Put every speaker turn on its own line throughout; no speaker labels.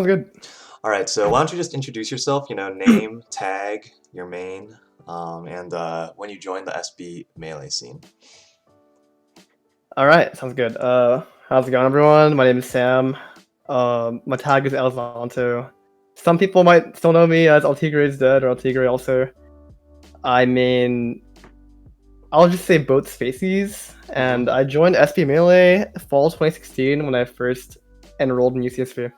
Good.
All right, so why don't you just introduce yourself, name, tag, your main, and when you joined the SB Melee scene.
All right, sounds good. How's it going, everyone? My name is Sam. My tag is Zanto. Some people might still know me as Altigre is dead or Altigre also. I mean, I'll just say both species. And
hmm
I joined SB Melee fall 2016 when I first enrolled in UCSB.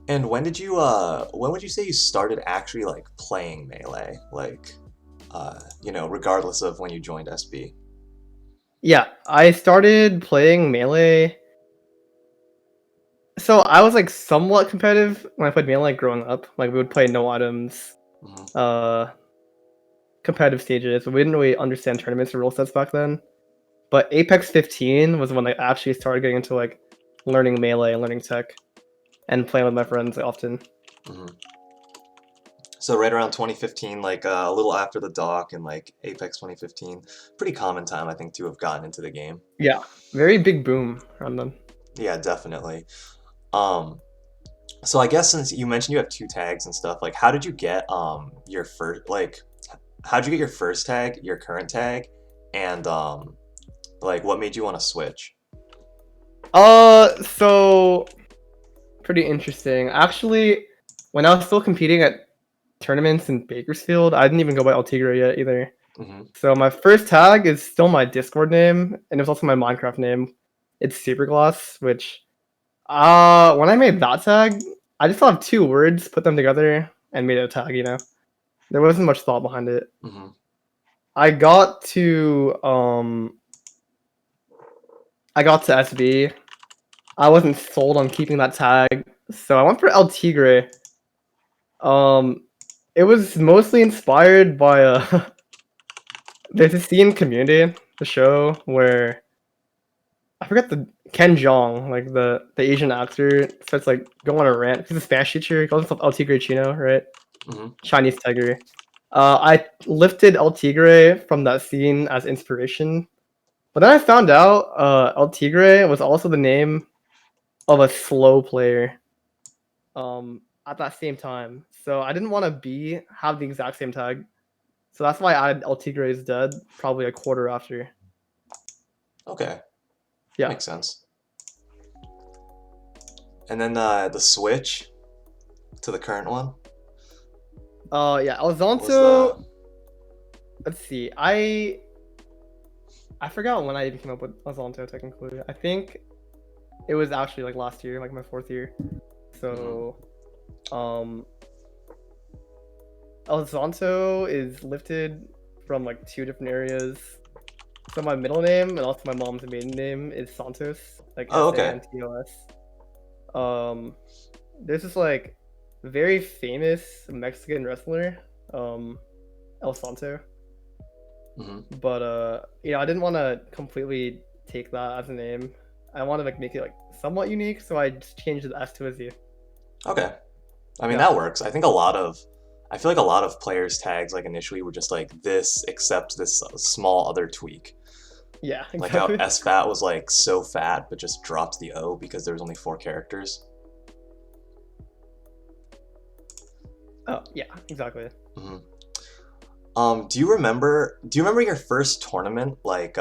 And when would you say you started actually like playing Melee? Like, regardless of when you joined SB.
Yeah, I started playing Melee. So I was like somewhat competitive when I played Melee growing up. Like we would play no items.
hmm
Uh, competitive stages, but we didn't really understand tournaments or rule sets back then. But Apex 15 was when I actually started getting into like learning melee and learning tech and playing with my friends often.
hmm So right around 2015, like a little after the dock and like Apex 2015, pretty common time I think to have gotten into the game.
Yeah, very big boom around then.
Yeah, definitely. Um, So I guess since you mentioned you have two tags and stuff, like how did you get your first how'd you get your first tag, your current tag, and like what made you want to switch?
So pretty interesting. Actually, when I was still competing at tournaments in Bakersfield, I didn't even go by Altigre yet either.
hmm
So my first tag is still my Discord name, and it was also my Minecraft name. It's Superglass, which when I made that tag, I just thought of two words, put them together, and made it a tag. There wasn't much thought behind it.
hmm
I got to I got to SB. I wasn't sold on keeping that tag, so I went for El Tigre. Um, it was mostly inspired by there's a scene in Community, the show where I forget the Ken Jeong, like the Asian actor, starts like going on a rant. He's a Spanish teacher. He calls himself El Tigre Chino, right?
hmm
Chinese tiger. I lifted El Tigre from that scene as inspiration, but then I found out El Tigre was also the name of a slow player. At that same time, so I didn't want to be have the exact same tag. So that's why I added El Tigre is dead probably a quarter after.
Okay,
Yeah.
makes sense. And then the switch to the current one,
Yeah.
what was the
Alzonto. Let's see. I forgot when I even came up with Alzonto. Technically, I think it was actually like last year, like my fourth year.
hmm
So, um, Alzonto is lifted from like two different areas. So my middle name and also my mom's maiden name is Santos, like
Oh, okay.
Santos. There's this like very famous Mexican wrestler, um, El Santo.
hmm
But I didn't want to completely take that as a name. I want to like make it like somewhat unique, so I just changed the S to a Z.
Okay. I mean
Yeah,
that works. I feel like a lot of players tags like initially were just like this except this small other tweak.
yeah,
Like how
exactly.
S fat was like so fat, but just dropped the O because there was only four characters.
Oh yeah, exactly.
hmm Do you remember your first tournament? Like,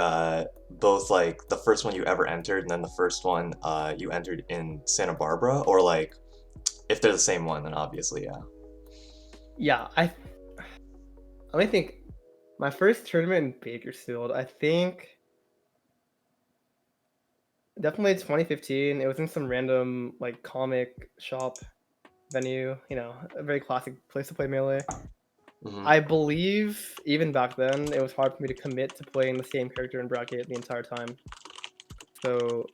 both like the first one you ever entered, and then the first one you entered in Santa Barbara, or like if they're the same one, then obviously, yeah.
Yeah, I let me think. My first tournament in Bakersfield, I think definitely 2015. It was in some random like comic shop venue. A very classic place to play melee.
hmm
I believe even back then it was hard for me to commit to playing the same character in bracket the entire time. So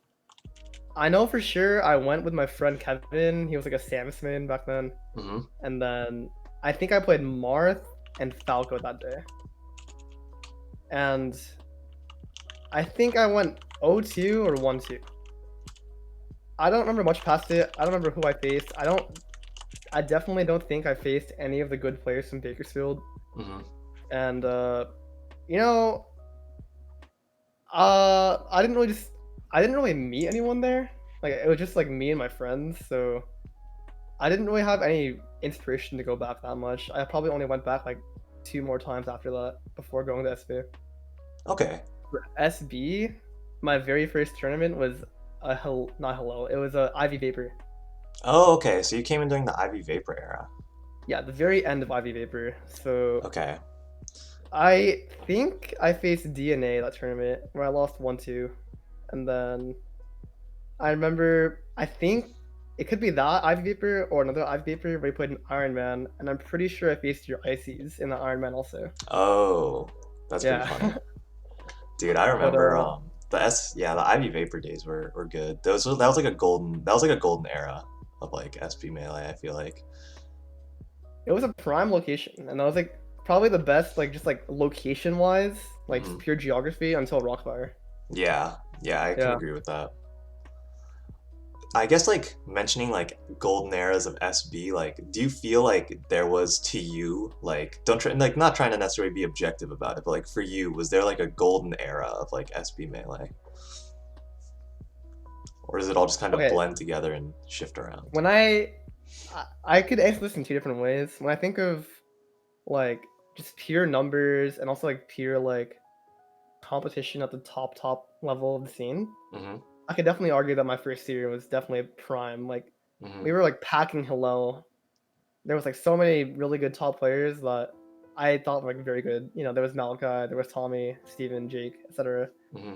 I know for sure I went with my friend Kevin. He was like a Samus main back then.
hmm
And then I think I played Marth and Falco that day. And I think I went 0-2 or 1-2. I don't remember much past it. I don't remember who I faced. I definitely don't think I faced any of the good players from Bakersfield.
hmm
And you know, I didn't really meet anyone there. Like it was just like me and my friends, so I didn't really have any inspiration to go back that much. I probably only went back like two more times after that before going to SB.
Okay.
For SB, my very first tournament was not hello. It was a Ivy Vapor.
Oh, okay. So you came in during the Ivy Vapor era.
Yeah, the very end of Ivy Vapor. So
Okay.
I think I faced DNA that tournament where I lost 1-2, and then I remember I think it could be that Ivy Vapor or another Ivy Vapor where we played an Iron Man, and I'm pretty sure I faced your Ices in the Iron Man also.
Oh, that's pretty
Yeah,
funny. Dude, I
but
remember the Ivy Vapor days were good. That was like a golden era of like SP Melee, I feel like.
it was a prime location, and that was like probably the best like just like location wise, like just
Hmm.
pure geography until Rockfire.
Yeah, yeah, I can
Yeah.
agree with that. I guess like mentioning like golden eras of SB, like do you feel like there was to you like don't try like not trying to necessarily be objective about it, but like for you, was there like a golden era of like SB Melee? Or does it all just kind of
Okay.
blend together and shift around?
When I could answer this in two different ways. When I think of like just pure numbers and also like pure like competition at the top level of the scene,
Mm-hmm.
I could definitely argue that my first year was definitely prime. Like
Mm-hmm.
we were like packing Hillel. There was like so many really good top players that I thought were like very good. You know, there was Malachi, there was Tommy, Steven, Jake, etc.
Mm-hmm.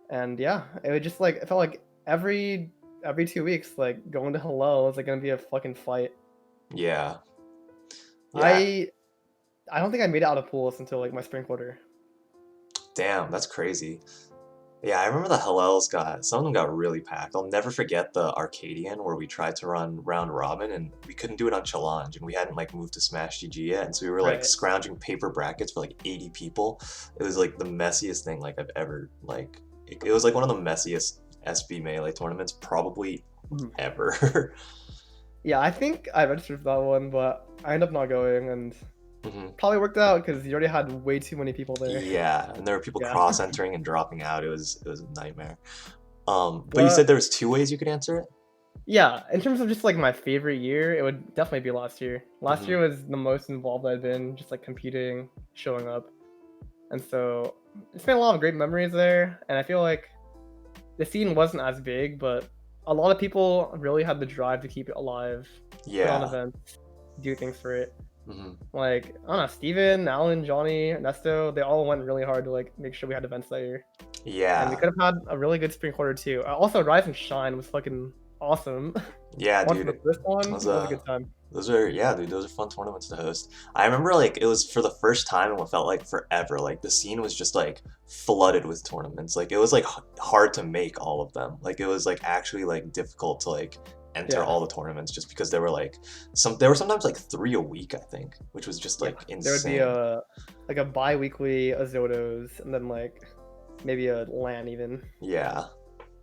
And yeah, it was just like it felt like every 2 weeks, like going to Hillel was like gonna be a fucking fight.
Yeah. Yeah.
I I don't think I made it out of pools until like my spring quarter.
Damn, that's crazy. Yeah, I remember the Hellels got some of them got really packed. I'll never forget the Arcadian where we tried to run round robin and we couldn't do it on challenge and we hadn't like moved to Smash GG yet, and so we were like
Right.
scrounging paper brackets for like 80 people. It was like the messiest thing like I've ever like it was like one of the messiest SB Melee tournaments probably
Mhm.
ever.
Yeah, I think I registered for that one, but I ended up not going, and
Hmm.
probably worked out because you already had way too many people there.
Yeah, and there were people
Yeah.
cross entering and dropping out. It was a nightmare. But you said
But
there was two ways you could answer it?
yeah, in terms of just like my favorite year, it would definitely be last year. Last
Hmm.
year was the most involved I've been, just like competing, showing up. And so it's been a lot of great memories there. And I feel like the scene wasn't as big, but a lot of people really had the drive to keep it alive, put on
Yeah.
events, do things for it.
Hmm.
Like, I don't know, Steven, Alan, Johnny, Ernesto, they all went really hard to like make sure we had events that year. And we
Yeah.
could have had a really good spring quarter too. Also, Rise and Shine was fucking awesome.
Yeah,
One for
dude.
the first one,
Those
that was a good time.
those are yeah, dude, those are fun tournaments to host. I remember like it was for the first time in what felt like forever. Like the scene was just like flooded with tournaments. Like it was like hard to make all of them. Like it was like actually like difficult to like enter
Yeah,
all the tournaments just because there were like there were sometimes like three a week, I think, which was just
yeah.
like
There would be
insane.
a like a bi-weekly Azotos, and then like maybe a LAN even,
Yeah.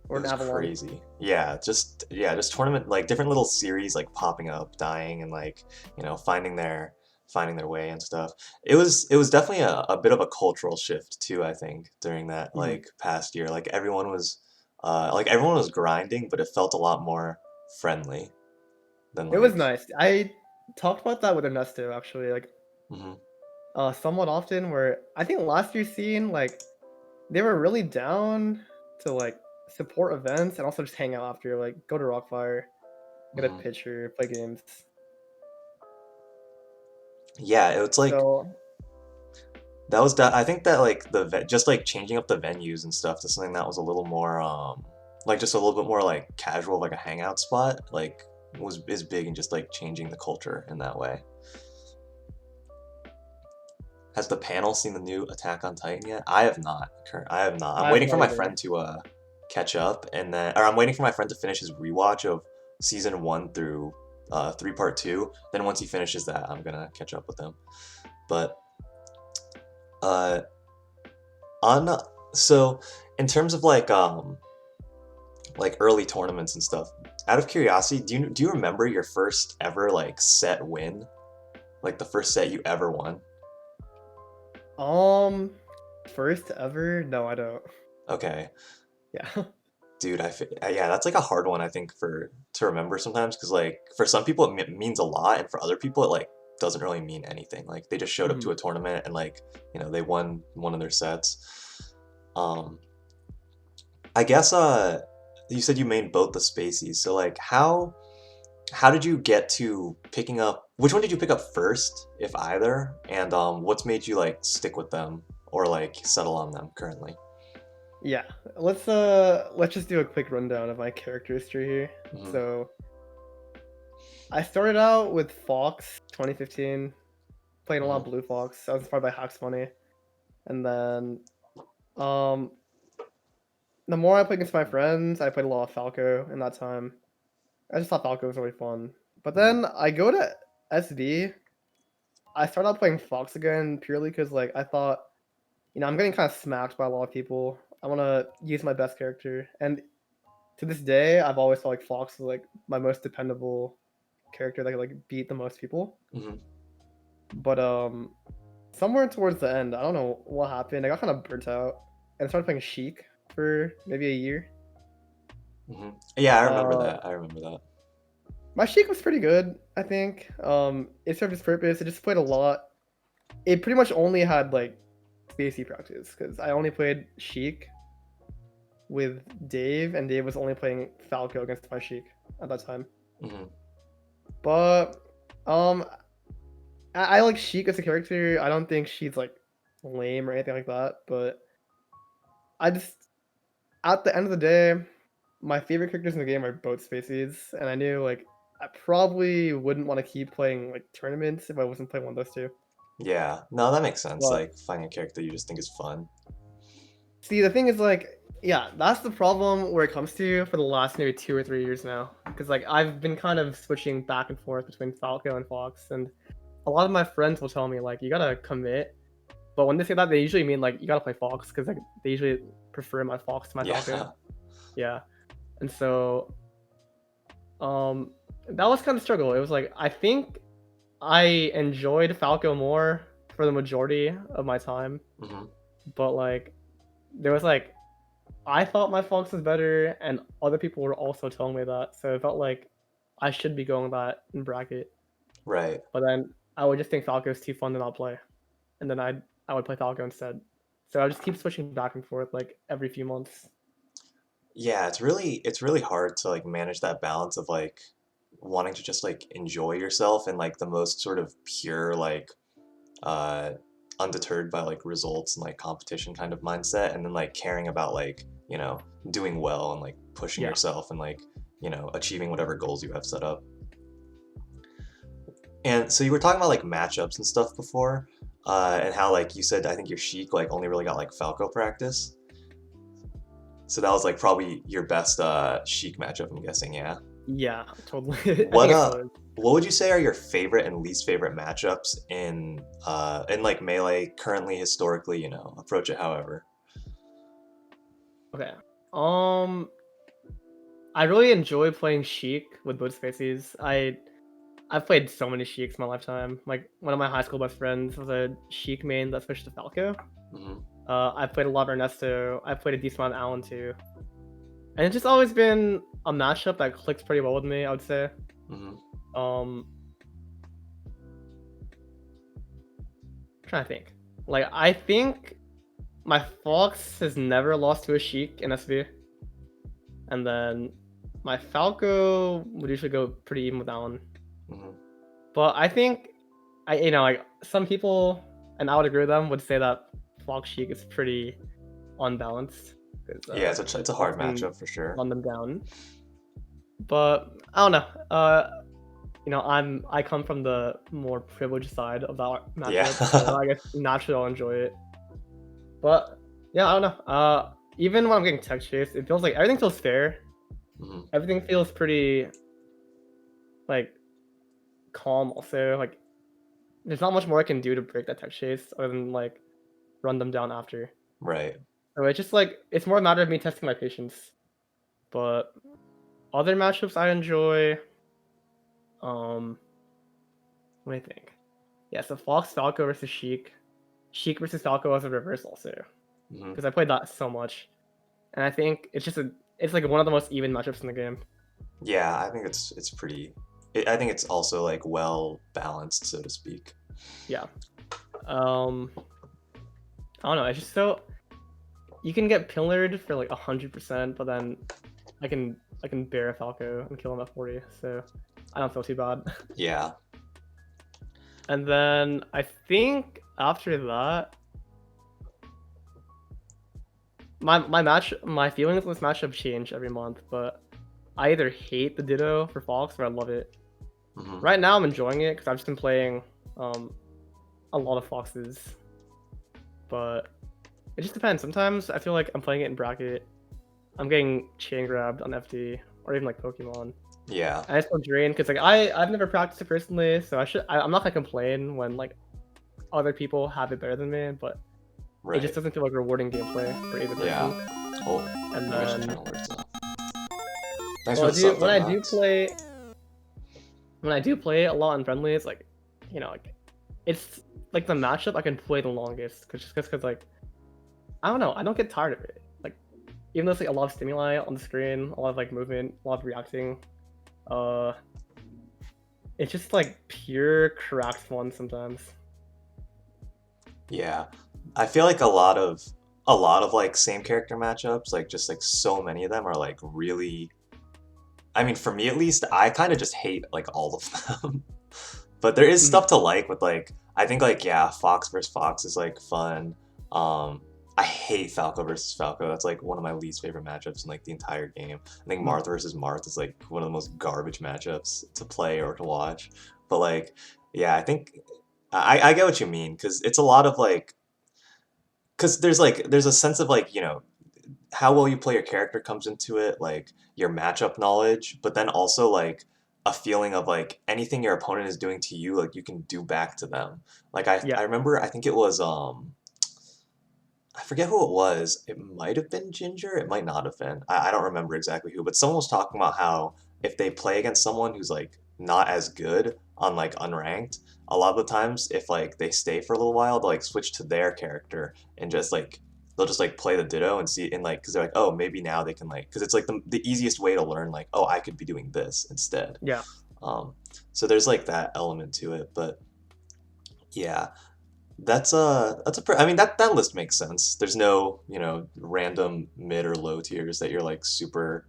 It
or an
was
Avalon.
crazy. Just tournament like different little series like popping up, dying and like, finding their way and stuff. It was definitely a bit of a cultural shift too, I think, during that
Mhm.
like past year. Like everyone was grinding, but it felt a lot more friendly than
It was
like
nice. I talked about that with Ernesto actually, like
mhm,
somewhat often. Where I think last year's scene, like they were really down to like support events and also just hang out after, like go to Rockfire, get a
mhm.
picture, play games.
Yeah, it's like
So
I think that like just like changing up the venues and stuff to something that was a little more like just a little bit more like casual, like a hangout spot, like was is big in just like changing the culture in that way. Has the panel seen the new Attack on Titan yet? I have not. I have not. I'm
I have
waiting for
not
my
either.
friend to catch up, or I'm waiting for my friend to finish his rewatch of season one through three part two. Then once he finishes that, I'm gonna catch up with him. But uh, on so in terms of like early tournaments and stuff, out of curiosity, do you remember your first ever like set win? Like the first set you ever won?
Um, first ever? No, I don't.
Okay.
Yeah.
Dude, yeah, that's like a hard one I think for to remember sometimes because like for some people it means a lot, and for other people it like doesn't really mean anything. Like they just showed up to
Mhm.
a tournament and like they won one of their sets. Um, I guess you said you made both the Spaceys, so like how did you get to picking up which one did you pick up first, if either, and what's made you like stick with them or like settle on them currently?
Yeah, let's just do a quick rundown of my character history here.
Hmm.
So I started out with Fox 2015, playing a lot of
Hmm.
Blue Fox. I was inspired by Hacks Money, and then um the more I played against my friends, I played a lot of Falco in that time. I just thought Falco was really fun. But
Hmm.
then I go to SD. I started out playing Fox again purely because like I thought, I'm getting kind of smacked by a lot of people. I want to use my best character, and to this day, I've always felt like Fox was like my most dependable character that could like beat the most people.
Hmm.
But somewhere towards the end, I don't know what happened. I got kind of burnt out and started playing Sheik for maybe a year.
Hmm. Yeah, I remember
Uh,
that. I remember that.
my Sheik was pretty good, I think. It served its purpose. It just played a lot. It pretty much only had like spacey practice because I only played Sheik with Dave, and Dave was only playing Falco against my Sheik at that time.
Hmm.
But um, I like Sheik as a character. I don't think she's like lame or anything like that. But I just, at the end of the day, my favorite characters in the game are both species, and I knew like I probably wouldn't want to keep playing like tournaments if I wasn't playing one of those two.
Yeah, no, that makes sense.
But
Like finding a character you just think is fun.
see, the thing is like, yeah, that's the problem where it comes to for the last maybe 2 or 3 years now, because like I've been kind of switching back and forth between Falco and Fox, and a lot of my friends will tell me like you gotta commit. But when they say that, they usually mean like you gotta play Fox because like they usually prefer my Fox to my Falco.
Yeah,
Yeah, and so um, that was kind of struggle. It was like I think I enjoyed Falco more for the majority of my time,
hmm,
but like there was like I thought my Fox was better, and other people were also telling me that. So it felt like I should be going that in bracket.
right.
But then I would just think Falco is too fun to not play, and then I would play Falco instead. So I just keep switching back and forth like every few months.
Yeah, it's really hard to like manage that balance of like wanting to just like enjoy yourself and like the most sort of pure like uh undeterred by like results and like competition kind of mindset, and then like caring about like, doing well and like pushing
Yeah,
yourself and like, achieving whatever goals you have set up. And so you were talking about like matchups and stuff before, and how like you said I think your Sheik like only really got like Falco practice. So that was like probably your best Sheik matchup, I'm guessing, yeah.
yeah, totally. I
What
think it still is.
what would you say are your favorite and least favorite matchups in like Melee currently, historically, approach it however.
Okay. Um, I really enjoy playing Sheik with both species. I've played so many Sheiks in my lifetime. Like one of my high school best friends was a Sheik main that switched to Falco.
Hmm.
I played a lot of Ernesto. I played a decent amount of Allen too, and it's just always been a matchup that clicks pretty well with me. I would say.
Hmm.
Um, I'm trying to think. Like I think my Fox has never lost to a Sheik in SB, and then my Falco would usually go pretty even with Allen.
Hmm.
But I think like some people, and I would agree with them, would say that Fox Sheik is pretty unbalanced because
Yeah, it's a
Fox
hard
can
matchup for sure.
run them down. But I don't know. I come from the more privileged side of that
Yeah.
matchup, so I guess naturally I'll enjoy it. But yeah, I don't know. Even when I'm getting tech chased, it feels like everything feels fair.
Hmm.
Everything feels pretty like calm. Also, like there's not much more I can do to break that tech chase other than like run them down after.
Right.
So it's just like it's more a matter of me testing my patience. But other matchups I enjoy. Um, what do you think? Yeah, so Fox Falco versus Sheik. Sheik versus Falco as a reverse also
Hmm.
because I played that so much, and I think it's just it's like one of the most even matchups in the game.
Yeah, I think it's pretty. I think it's also like well balanced, so to speak.
Yeah. I don't know. It's just so you can get pillared for like 100%, but then I can bear a Falco and kill him at 40, so I don't feel too bad.
Yeah.
And then I think after that, my feelings on this matchup change every month, but I either hate the Ditto for Fox or I love it.
Hmm.
Right now I'm enjoying it because I've just been playing a lot of Foxes, but it just depends. Sometimes I feel like I'm playing it in bracket, I'm getting chain grabbed on FD or even like Pokemon.
Yeah.
And I just feel drained because like I've never practiced it personally, so I'm not gonna complain when like other people have it better than me, but it just
Right.
doesn't feel like rewarding gameplay for either person.
Yeah. Oh,
And
maybe I should
then
turn alerts off. Thanks
well,
for the sub,
when
though,
I do
Max.
play a lot in friendly, it's like, you know, like it's like the matchup I can play the longest, because like I don't know, I don't get tired of it. Like even though it's like a lot of stimuli on the screen, a lot of like movement, a lot of reacting, uh, it's just like pure cracked fun sometimes.
Yeah, I feel like a lot of like same character matchups, like just like so many of them are like really. I mean, for me at least, I kind of just hate like all of them. But there is
Mm,
stuff to like with like I think like yeah, Fox versus Fox is like fun. Um, I hate Falco versus Falco. That's like one of my least favorite matchups in like the entire game. I think
mm.
Marth versus Marth is like one of the most garbage matchups to play or to watch. But like yeah, I think I get what you mean because it's a lot of like because there's a sense of like how well you play your character comes into it, like your matchup knowledge, but then also like a feeling of like anything your opponent is doing to you, like you can do back to them. Like I
Yeah,
remember I think it was I forget who it was. It might have been Ginger, it might not have been. I don't remember exactly who, but someone was talking about how if they play against someone who's like not as good on like unranked, a lot of the times if like they stay for a little while, they'll like switch to their character and just like they'll just like play the Ditto and see and like because they're like oh maybe now they can like because it's like the easiest way to learn like oh I could be doing this instead.
yeah.
Um, so there's like that element to it, but yeah, I mean that list makes sense. There's no, random mid or low tiers that you're like super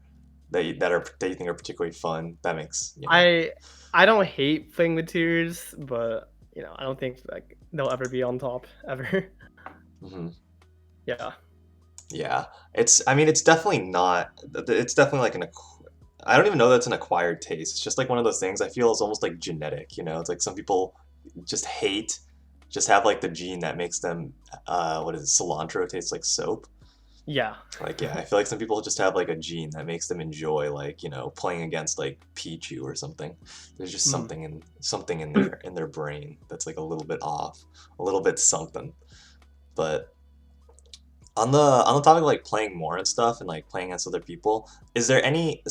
that you think are particularly fun. That makes.
I I don't hate playing with tiers, but I don't think like they'll ever be on top ever.
Hmm.
Yeah,
Yeah. I mean it's definitely not it's definitely like I don't even know that's an acquired taste. It's just like one of those things I feel is almost like genetic. It's like some people just just have like the gene that makes them what is it, cilantro tastes like soap.
yeah.
Like, yeah, I feel like some people just have like a gene that makes them enjoy like, playing against like Pichu or something. There's just
Mm.
something in their brain that's like a little bit off, a little bit something. But on the topic of like playing more and stuff and like playing against other people, is there any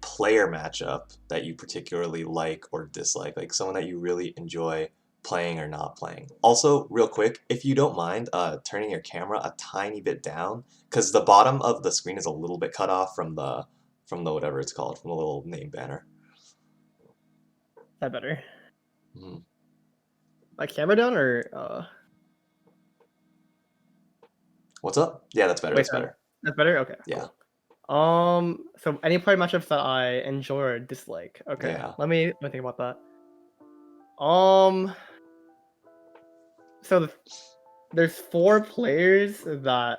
player matchup that you particularly like or dislike? Like someone that you really enjoy playing or not playing? Also, real quick, if you don't mind turning your camera a tiny bit down, because the bottom of the screen is a little bit cut off from the whatever it's called, from the little name banner.
That better.
Mhm.
My camera down or
What's up? Yeah, that's better.
wait,
That's better.
that's better. Okay,
Yeah.
cool. So any player matchups that I enjoy or dislike. Okay,
Yeah.
let me think about that. So there's 4 players that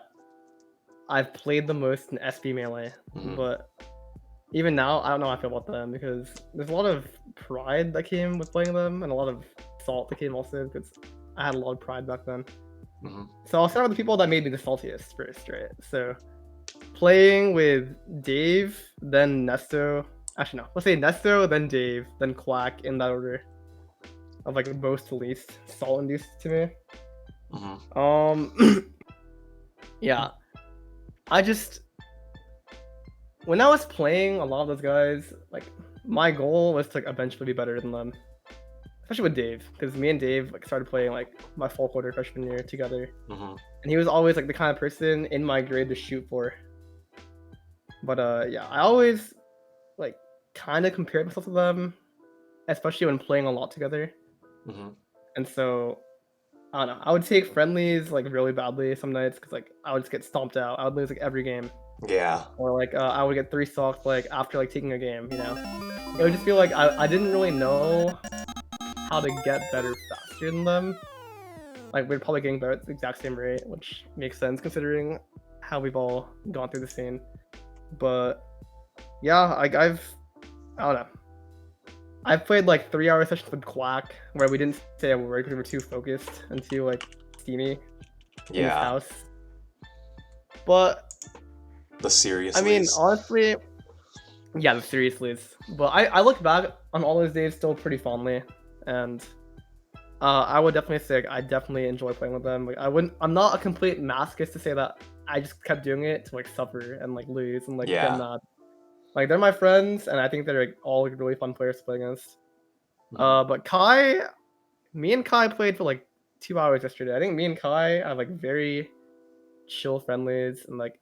I've played the most in SB Melee,
Hmm.
but even now I don't know how I feel about them because there's a lot of pride that came with playing them and a lot of salt that came also because I had a lot of pride back then.
Hmm.
So I'll start with the people that made me the saltiest first, right? So playing with Dave, then Nesto. Actually, no. Let's say Nesto, then Dave, then Quack in that order of like most to least salt induced to me.
Hmm.
Yeah. I just when I was playing a lot of those guys, like my goal was to like, eventually be better than them, especially with Dave, because me and Dave like started playing like my full quarter freshman year together,
Hmm.
and he was always like the kind of person in my grade to shoot for. But yeah, I always like kind of compare myself to them, especially when playing a lot together.
Hmm.
And so I don't know. I would take friendlies like really badly some nights because like I would just get stomped out. I would lose like every game,
Yeah.
or like I would get three stocked like after like taking a game. It would just feel like I didn't really know how to get better faster than them. Like we're probably getting better at the exact same rate, which makes sense considering how we've all gone through the scene. But yeah, I don't know. I've played like 3 hour sessions with Quack where we didn't say a word because we were too focused and too like steamy in his
Yeah.
house. But
The
I mean,
seriously.
honestly, yeah, seriously, but I look back on all those days still pretty fondly, and I would definitely say like, I definitely enjoy playing with them. Like I'm not a complete masochist to say that I just kept doing it to like suffer and like lose and like get
Yeah.
mad. Like they're my friends, and I think they're like all like, really fun players to play against.
Hmm.
But me and Kai played for like 2 hours yesterday. I think me and Kai are like very chill friendlies, and like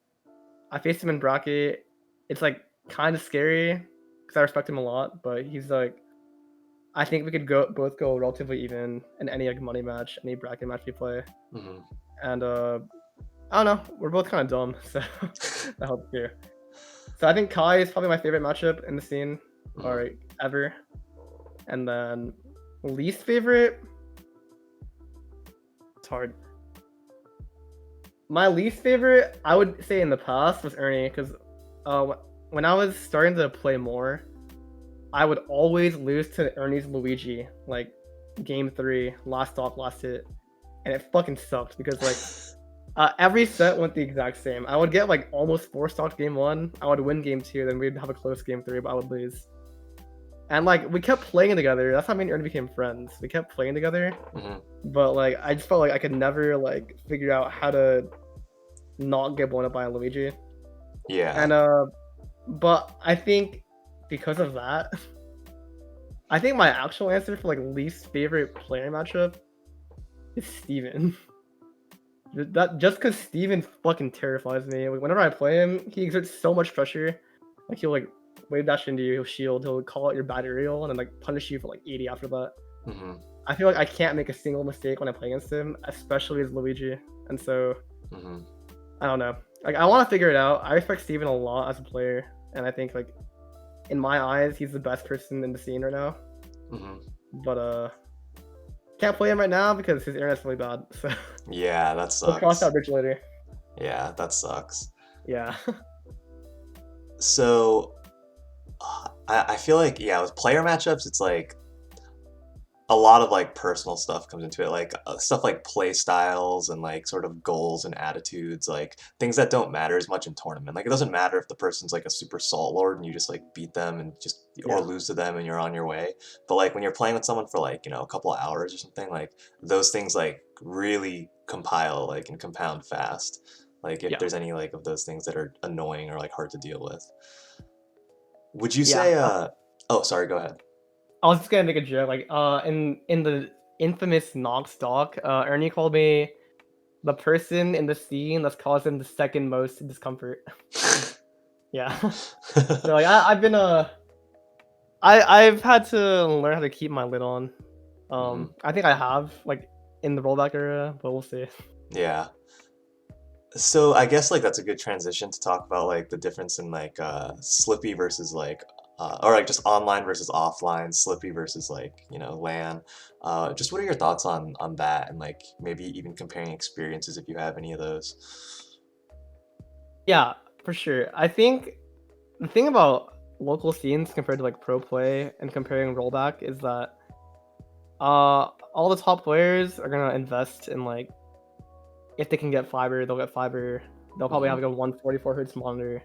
I faced him in bracket. It's like kind of scary because I respect him a lot, but he's like I think we could go both go relatively even in any like money match, any bracket match we play.
Hmm.
And I don't know, we're both kind of dumb, so that helps too. So I think Kai is probably my favorite matchup in the scene
Hmm.
or ever. And then least favorite, it's hard. My least favorite, I would say in the past was Ernie because when I was starting to play more, I would always lose to Ernie's Luigi, like game three, last stock, last hit, and it fucking sucked because like every set went the exact same. I would get like almost four stocks game one, I would win game two, then we'd have a close game three, but I would lose. And like we kept playing together. That's how me and Ernie became friends. We kept playing together,
Hmm.
but like I just felt like I could never like figure out how to not get blown up by a Luigi.
Yeah.
And but I think because of that, I think my actual answer for like least favorite player matchup is Steven. That just because Steven fucking terrifies me. Like, whenever I play him, he exerts so much pressure. Like he'll like wave dash into you, he'll shield, he'll call out your bad aerial, and then like punish you for like 80 after that.
Hmm.
I feel like I can't make a single mistake when I play against him, especially as Luigi. And so
Hmm.
I don't know. Like I want to figure it out. I respect Steven a lot as a player, and I think like in my eyes, he's the best person in the scene right now.
Hmm.
But can't play him right now because his internet's really bad. So
Yeah, that
we'll cross that
sucks.
bridge later.
Yeah, that sucks.
Yeah.
So I feel like, yeah, with player matchups, it's like a lot of like personal stuff comes into it, like stuff like play styles and like sort of goals and attitudes, like things that don't matter as much in tournament. Like it doesn't matter if the person's like a super salt lord and you just like beat them and just or
Yeah.
lose to them and you're on your way. But like when you're playing with someone for like, a couple of hours or something, like those things like really compile like and compound fast. Like if
Yeah.
there's any like of those things that are annoying or like hard to deal with. Would you
Yeah.
say oh, sorry, go ahead.
I was just gonna make a joke. Like, in the infamous Nox doc, Ernie called me the person in the scene that's caused him the second most discomfort. Yeah. So like, I've been I've had to learn how to keep my lid on.
Hmm.
I think I have like in the rollback era, but we'll see.
Yeah. So I guess like that's a good transition to talk about like the difference in like Slippy versus like or like just online versus offline, Slippy versus like, LAN. Just what are your thoughts on that and like maybe even comparing experiences if you have any of those?
Yeah, for sure. I think the thing about local scenes compared to like pro play and comparing rollback is that all the top players are gonna invest in like if they can get fiber, they'll get fiber. They'll probably have
Hmm.
like a 144 hertz monitor.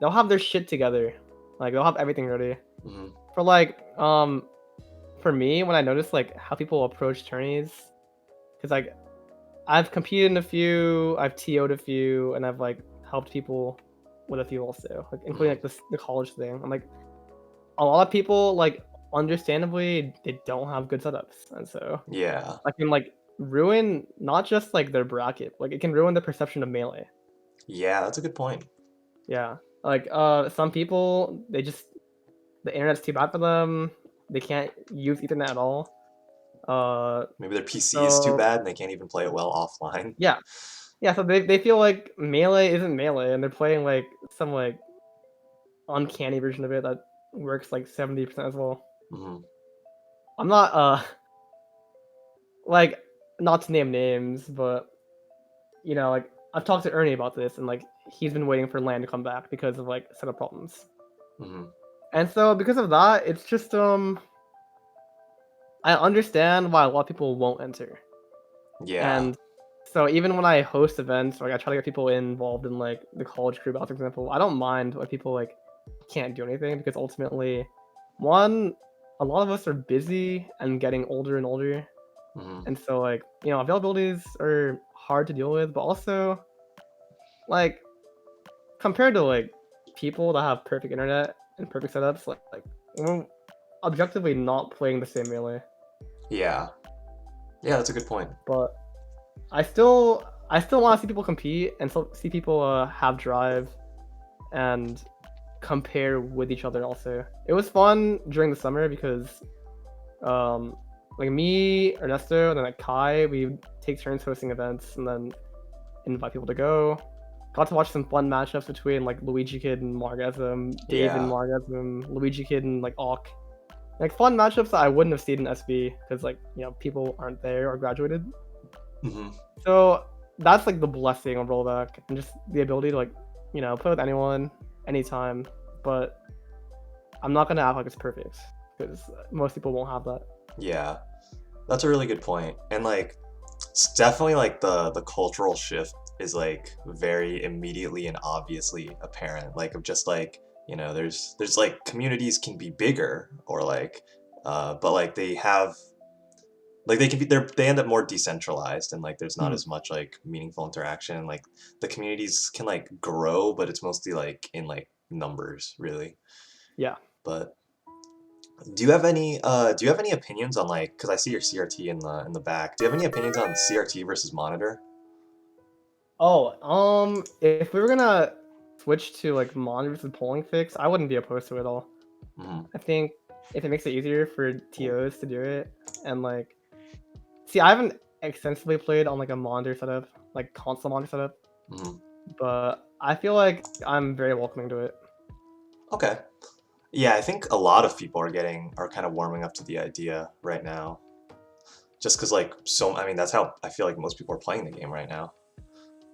They'll have their shit together. Like they'll have everything ready.
Hmm.
For like for me when I notice like how people approach tourneys, because like I've competed in a few, I've TO'd a few, and I've like helped people with a few also, like including
Hmm.
like the college thing. I'm like a lot of people like understandably they don't have good setups, and so
Yeah.
I can like ruin not just like their bracket, like it can ruin the perception of melee.
Yeah, that's a good point.
Yeah. Like some people the internet's too bad for them. They can't use Ethernet at all.
Maybe their PC is too
So
bad and they can't even play it well offline.
yeah, yeah. So they feel like melee isn't melee, and they're playing like some like uncanny version of it that works like 70% as well.
Hmm.
I'm not like not to name names, but like I've talked to Ernie about this, and like he's been waiting for LAN to come back because of like setup problems.
Hmm.
And so because of that, it's just I understand why a lot of people won't enter.
Yeah.
And so even when I host events, like I try to get people involved in like the college group, for example, I don't mind when people like can't do anything because ultimately, one, a lot of us are busy and getting older and older,
Hmm.
and so like availabilities are hard to deal with, but also like compared to like people that have perfect internet and perfect setups, like we're objectively not playing the same melee.
Yeah. Yeah, that's a good point.
But I still want to see people compete and see people have drive and compare with each other. Also, it was fun during the summer because like me, Ernesto, and then like Kai, we take turns hosting events and then invite people to go. Got to watch some fun matchups between like Luigi Kid and Margasm, Dave and
Yeah.
Margasm, Luigi Kid and like Awk. Like fun matchups that I wouldn't have seen in SB because like people aren't there or graduated.
Hmm.
So that's like the blessing of rollback and just the ability to like play with anyone, anytime. But I'm not gonna act like it's perfect because most people won't have that.
Yeah. That's a really good point. And like it's definitely like the cultural shift is like very immediately and obviously apparent. Like of just like, there's like communities can be bigger or like but like they have like they end up more decentralized and like there's not
Hmm.
as much like meaningful interaction. Like the communities can like grow, but it's mostly like in like numbers, really.
Yeah.
But do you have any opinions on like because I see your CRT in the back. Do you have any opinions on CRT versus monitor?
Oh, if we were gonna switch to like monitors and polling fix, I wouldn't be opposed to it at all.
Hmm.
I think if it makes it easier for TOs to do it, and like, see, I haven't extensively played on like a monitor setup, like console monitor setup,
Hmm.
but I feel like I'm very welcoming to it.
Okay. Yeah, I think a lot of people are kind of warming up to the idea right now. Just because like I mean that's how I feel like most people are playing the game right now.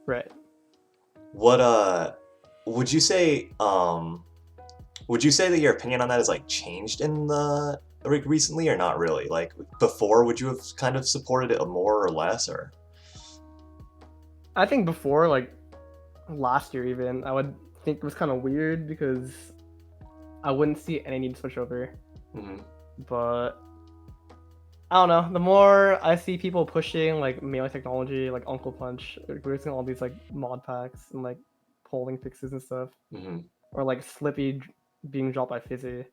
Right.
What would you say would you say that your opinion on that has like changed in the like recently or not really? Like before would you have kind of supported it more or less or
I think before, like last year even, I would think it was kind of weird because I wouldn't see any need to switch over.
Mhm.
But I don't know. The more I see people pushing like melee technology, like Uncle Punch, releasing all these like mod packs and like polling fixes and stuff,
Mhm.
or like Slippy being dropped by Fizzy,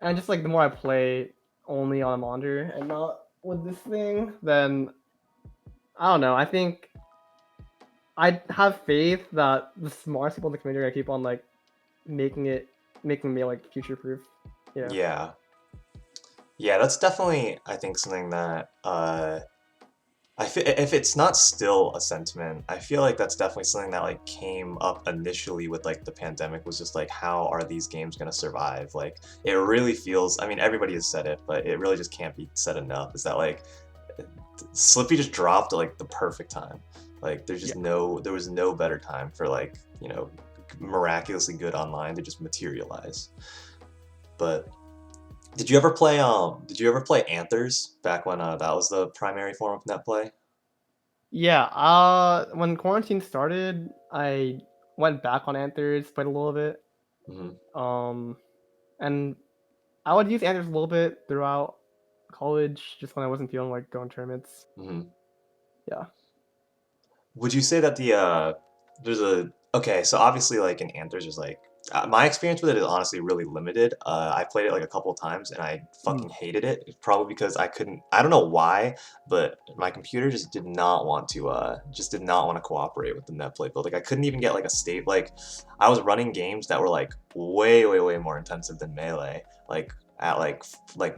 and just like the more I play only on a monitor and not with this thing, then I don't know. I think I have faith that the smart people in the community are gonna keep on like making it making me like future proof. Yeah.
Yeah. Yeah, that's definitely I think something that if it's not still a sentiment, I feel like that's definitely something that like came up initially with like the pandemic was just like how are these games gonna survive? Like it really feels I mean everybody has said it, but it really just can't be said enough, is that like Slippy just dropped at like the perfect time. Like
Yeah.
there was no better time for like, miraculously good online to just materialize. But did you ever play Anthers back when that was the primary form of net play?
Yeah, when quarantine started, I went back on Anthers, played a little bit.
Hmm.
Um, and I would use Anthers a little bit throughout college, just when I wasn't feeling like going tournaments.
Hmm.
Yeah.
Would you say that there's a okay, so obviously like in Anthers there's like My experience with it is honestly really limited. I played it like a couple of times and I
Mm.
fucking hated it. It's probably because I couldn't, I don't know why, but my computer just did not want to cooperate with the netplay build. Like I couldn't even get like a state, like I was running games that were like way, way, way more intensive than Melee, like at like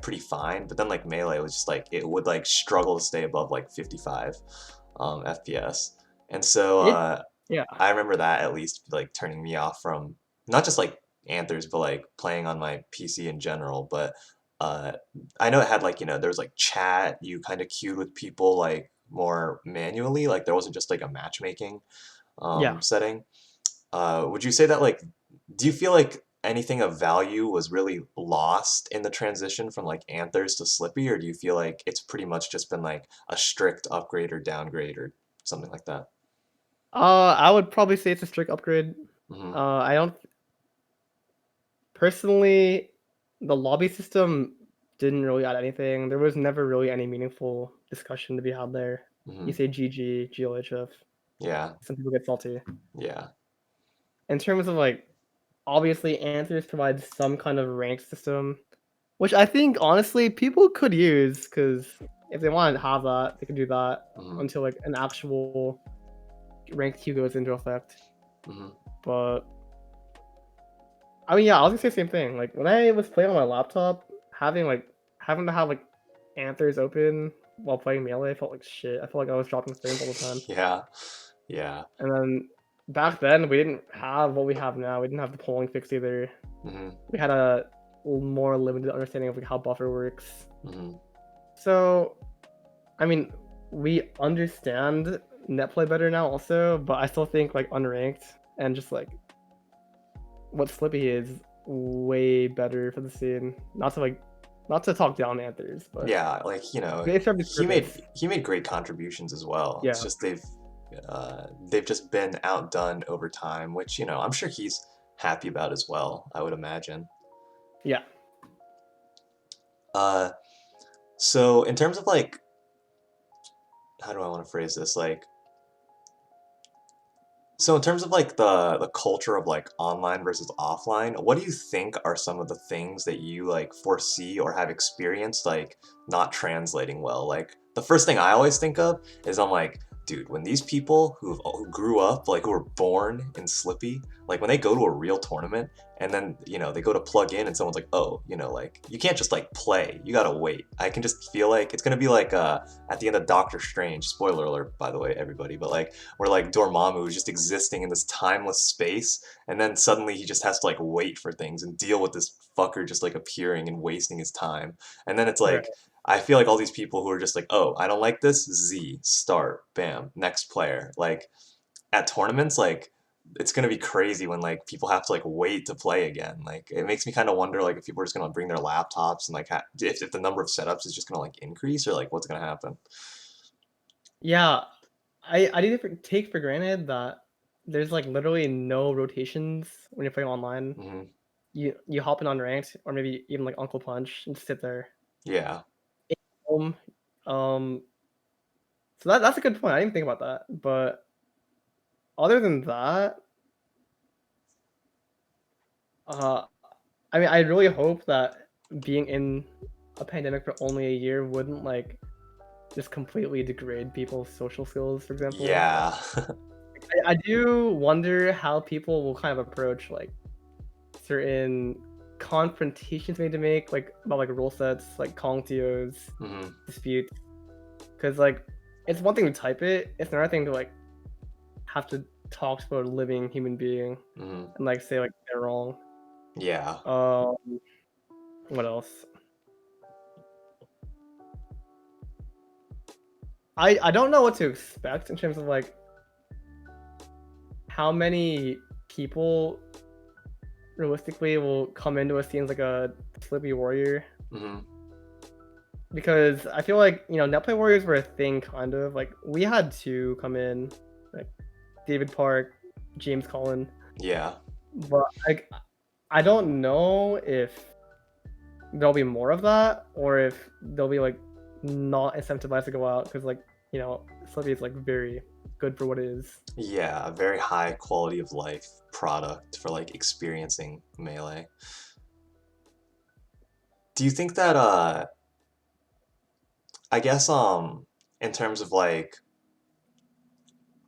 pretty fine, but then like Melee was just like, it would like struggle to stay above like 55 FPS. And so,
It, yeah.
I remember that at least like turning me off from not just like Anthers, but like playing on my PC in general. But uh, I know it had like, there was like chat, you kind of queued with people like more manually, like there wasn't just like a matchmaking
Yeah.
setting. Would you say that like, do you feel like anything of value was really lost in the transition from like Anthers to Slippy, or do you feel like it's pretty much just been like a strict upgrade or downgrade or something like that?
I would probably say it's a strict upgrade.
Hmm.
I don't personally. The lobby system didn't really add anything. There was never really any meaningful discussion to be had there. You
Hmm.
say GG, GLHF.
Yeah,
Some people get salty.
yeah.
In terms of like, obviously, Answers provides some kind of rank system, which I think honestly people could use because if they want to have that, they could do that
Hmm.
until like an actual ranked queue goes into effect.
Hmm.
But I mean, yeah, I was gonna say the same thing. Like when I was playing on my laptop, having to have like Anthers open while playing Melee felt like shit. I felt like I was dropping frames all the time.
Yeah, yeah.
And then back then we didn't have what we have now. We didn't have the polling fix either.
Hmm.
We had a more limited understanding of like how buffer works.
Hmm.
So I mean, we understand net play better now also, but I still think like unranked and just like what Slippy is way better for the scene. Not to talk down Anthers, but
Yeah, like,
they serve its purpose.
he made great contributions as well. It's
Yeah,
just they've just been outdone over time, which, I'm sure he's happy about as well, I would imagine.
yeah,
Uh, so in terms of like, how do I want to phrase this? Like, so in terms of like the culture of like online versus offline, what do you think are some of the things that you like foresee or have experienced like not translating well? Like the first thing I always think of is I'm like, dude, when these people who grew up like who were born in Slippy, like when they go to a real tournament and then they go to plug in and someone's like, oh, like you can't just like play, you gotta wait. I can just feel like it's gonna be like at the end of Doctor Strange. Spoiler alert, by the way, everybody, but like where like Dormammu is just existing in this timeless space, and then suddenly he just has to like wait for things and deal with this fucker just like appearing and wasting his time. And then it's
right.
like I feel like all these people who are just like, oh, I don't like this, Z, start, bam, next player. Like at tournaments, like it's gonna be crazy when like people have to like wait to play again. Like it makes me kind of wonder like if people are just gonna bring their laptops and like if the number of setups is just gonna like increase or like what's gonna happen.
Yeah, I didn't take for granted that there's like literally no rotations when you're playing online.
Hmm.
You hop in on ranked or maybe even like Uncle Punch and sit there.
Yeah.
Um, um, so that's a good point. I didn't think about that. But other than that, uh, I mean, I really hope that being in a pandemic for only a year wouldn't like just completely degrade people's social skills, for example.
Yeah.
I do wonder how people will kind of approach like certain confrontations we need to make, like about like rule sets, like calling TOs,
Hmm.
disputes. Because like it's one thing to type it, it's another thing to like have to talk to a living human being
Hmm.
and like say like they're wrong.
Yeah.
Um, what else? I don't know what to expect in terms of like how many people realistically will come into a scene as like a Slippy warrior,
Hmm.
because I feel like netplay warriors were a thing kind of like we had two come in, like David Park, James Collin,
Yeah.
but like I don't know if there'll be more of that or if they'll be like not incentivized to go out because like Slippy is like very good for what it is.
Yeah, a very high quality of life product for like experiencing Melee. Do you think that I guess in terms of like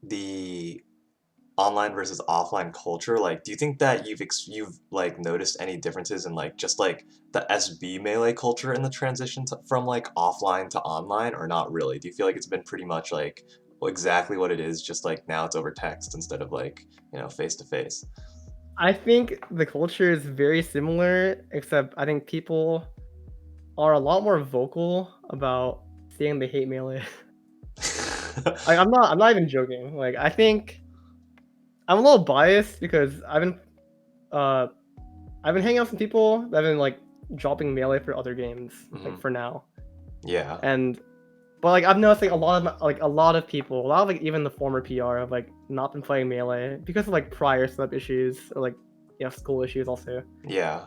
the online versus offline culture, like do you think that you've like noticed any differences in like just like the SB Melee culture in the transition from like offline to online, or not really? Do you feel like it's been pretty much like exactly what it is, just like now it's over text instead of like, face to face?
I think the culture is very similar, except I think people are a lot more vocal about saying they hate melee. Like, I'm not even joking. Like, I think I'm a little biased because uh I've been hanging out with some people that have been like dropping melee for other games, like
Mhm.
for now.
Yeah.
And but like I've noticed like a lot of people, a lot of like even the former PR have like not been playing melee because of like prior setup issues or like school issues also.
Yeah.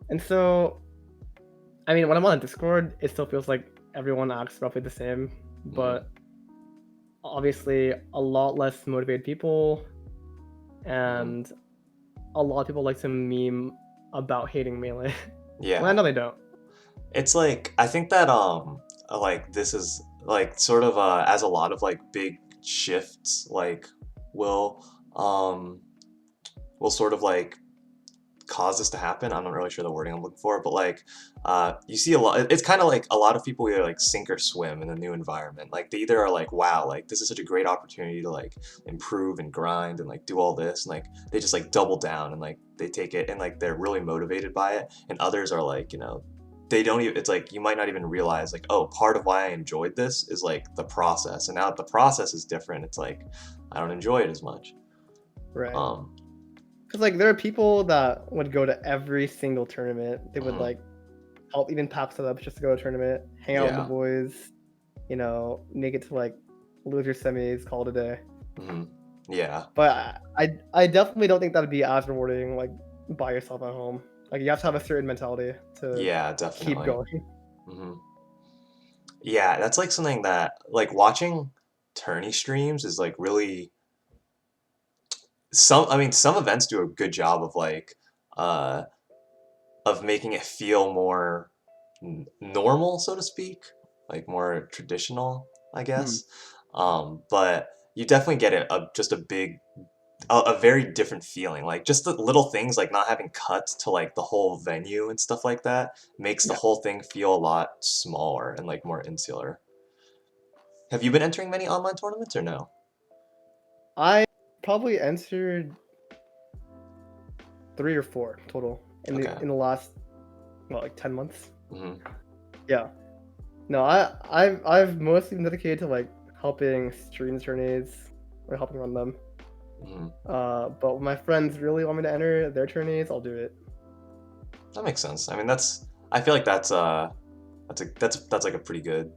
And so I mean when I'm on Discord, it still feels like everyone acts roughly the same,
Mhm.
but obviously a lot less motivated people
Mhm.
and a lot of people like to meme about hating melee. Well, I
Yeah.
know they don't.
It's like I think that like this is like sort of as a lot of like big shifts like will um will sort of like cause this to happen. I'm not really sure the wording I'm looking for, but like you see a lot. It's kind of like a lot of people either like sink or swim in a new environment. Like they either are like, wow, like this is such a great opportunity to like improve and grind and like do all this, and like they just like double down and like they take it and like they're really motivated by it. And others are like, they don't even. It's like you might not even realize like, oh, part of why I enjoyed this is like the process, and now that the process is different, it's like I don't enjoy it as much.
Right.
Um,
Because like there are people that would go to every single tournament. They would
mhm,
like help even pack setups just to go to a tournament, hang out with the
yeah.
boys, make it to like loser semis, call it a day.
Hmm. Yeah.
But I definitely don't think that'd be as rewarding like by yourself at home. Like you have to have a certain mentality to
Yeah,
keep
definitely.
going.
Hmm. Yeah, that's like something that like watching tourney streams is like really some. I mean, some events do a good job uh of making it feel more normal, so to speak, like more traditional, I
Hmm.
guess. But you definitely get just a very different feeling. Like just the little things like not having cuts to like the whole venue and stuff like that makes the
Yeah.
whole thing feel a lot smaller and like more insular. Have you been entering many online tournaments or no?
I probably entered 3 or 4 total
Okay.
in the last like 10 months.
Hmm.
Yeah. No, I've mostly been dedicated to like helping stream tourneys or helping run them.
Hmm.
But when my friends really want me to enter their tourneys, I'll do it.
That makes sense. I mean, I feel like that's like a pretty good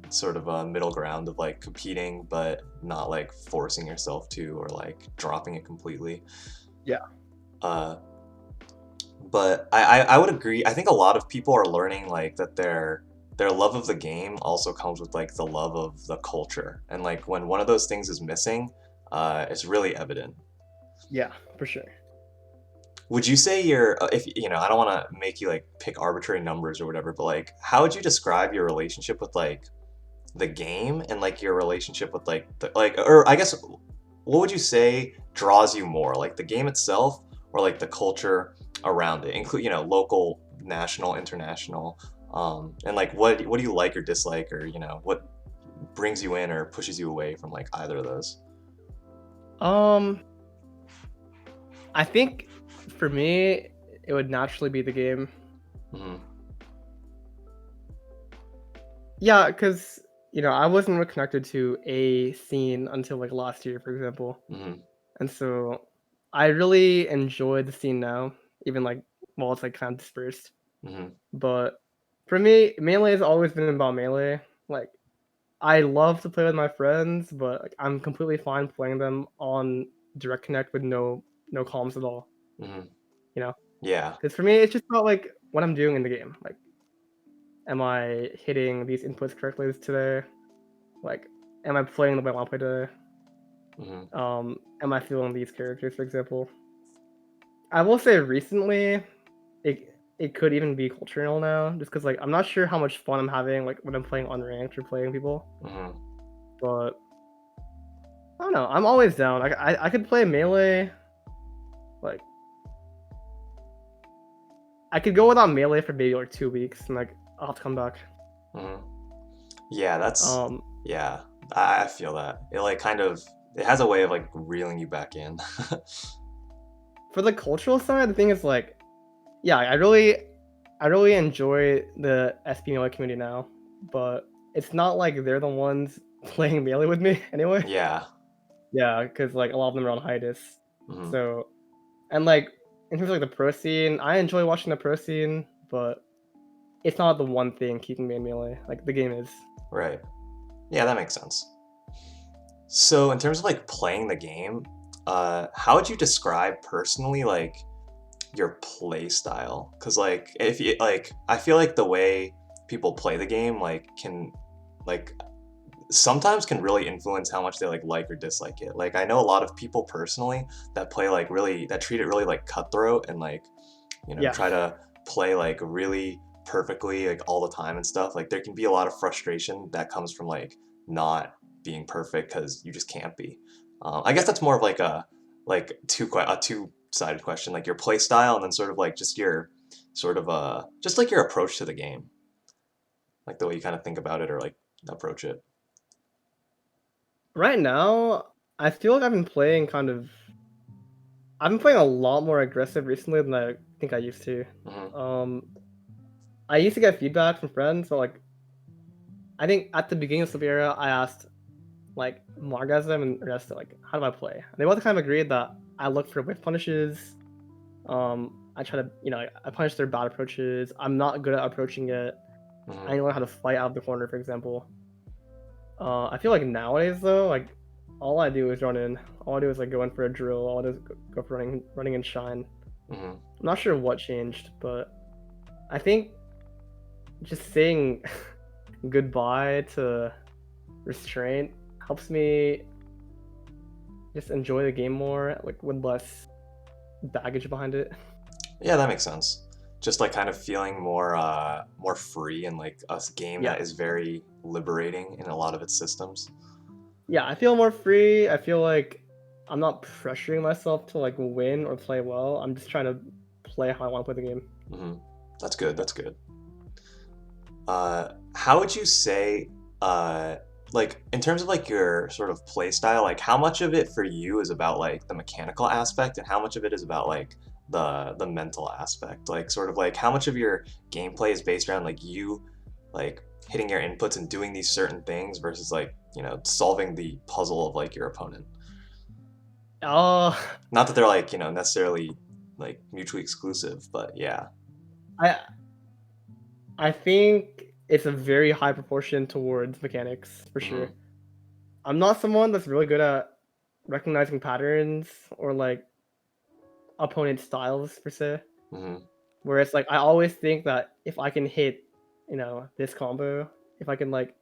sort of middle ground of like competing, but not like forcing yourself to or like dropping it completely.
Yeah.
Uh, but I would agree. I think a lot of people are learning like that their love of the game also comes with like the love of the culture, and like when one of those things is missing, it's really evident.
Yeah, for sure.
Would you say you're if I don't want to make you like pick arbitrary numbers or whatever, but like how would you describe your relationship with like the game and like your relationship with like or I guess what would you say draws you more, like the game itself or like the culture around it, include local, national, international, and like what do you like or dislike, or what brings you in or pushes you away from like either of those?
Um, I think for me, it would naturally be the game.
Hmm.
Yeah, because I wasn't really connected to a scene until like last year, for example,
Hmm.
and so I really enjoy the scene now, even like while it's like kind of dispersed.
Hmm.
But for me, melee has always been about melee. Like I love to play with my friends, but like, I'm completely fine playing them on direct connect with no comms at all.
Hmm.
You know,
Yeah.
because for me, it's just about like what I'm doing in the game. Like, am I hitting these inputs correctly today? Like, am I playing the way I want to play today?
Hmm.
Am I feeling these characters, for example? I will say recently, it could even be cultural now, just because like I'm not sure how much fun I'm having like when I'm playing unranked or playing people,
Hmm.
but I don't know. I'm always down. I could play melee. Like I could go without melee for maybe like 2 weeks, and like I'll have to come back.
Hmm. Yeah, that's
Um,
yeah. I feel that it like kind of it has a way of like reeling you back in.
for the cultural side, the thing is like, yeah, I really enjoy the SP melee community now, but it's not like they're the ones playing melee with me anyway.
Yeah.
Yeah, because like a lot of them are on hiatus.
Hmm.
So and like in terms of like the pro scene, I enjoy watching the pro scene, but it's not the one thing keeping me in melee. Like the game is.
Right. Yeah, that makes sense. So in terms of like playing the game, how would you describe personally like your play style? Because like if you like, I feel like the way people play the game like can like sometimes can really influence how much they like or dislike it. Like I know a lot of people personally that play like really that treat it really like cutthroat and like
Yeah.
try to play like really perfectly like all the time and stuff. Like there can be a lot of frustration that comes from like not being perfect because you just can't be. I guess
Yeah.
that's more of like a two-sided question, like your play style and then sort of like just your sort of just like your approach to the game, like the way you kind of think about it or like approach it.
Right now, I feel like I've been playing a lot more aggressive recently than I think I used to.
Hmm.
Um I used to get feedback from friends, so like I think at the beginning of Severa I asked like Margasm and Resta like how do I play? And they both kind of agreed that I look for whiff punishes. I try to I punish their bad approaches. I'm not good at approaching it. I
Hmm.
need to learn how to fight out of the corner, for example. I feel like nowadays though, like all I do is run in. All I do is like go in for a drill. All I do is go for running and shine.
Hmm.
I'm not sure what changed, but I think just saying goodbye to restraint helps me just enjoy the game more, like with less baggage behind it.
Yeah, that makes sense. Just like kind of feeling more free in like a game
Yeah,
that is very liberating in a lot of its systems.
yeah. I feel more free. I feel like I'm not pressuring myself to like win or play well. I'm just trying to play how I want to play the game.
Hmm. That's good. That's good. How would you say, uh, like in terms of like your sort of play style, like how much of it for you is about like the mechanical aspect, and how much of it is about like the mental aspect? Like sort of like how much of your gameplay is based around like you like hitting your inputs and doing these certain things versus like solving the puzzle of like your opponent.
Oh,
Not that they're like necessarily like mutually exclusive, but yeah.
I I think it's a very high proportion towards mechanics for sure.
Hmm.
I'm not someone that's really good at recognizing patterns or like opponent styles per se.
Hmm.
Whereas like I always think that if I can hit, this combo, if I can like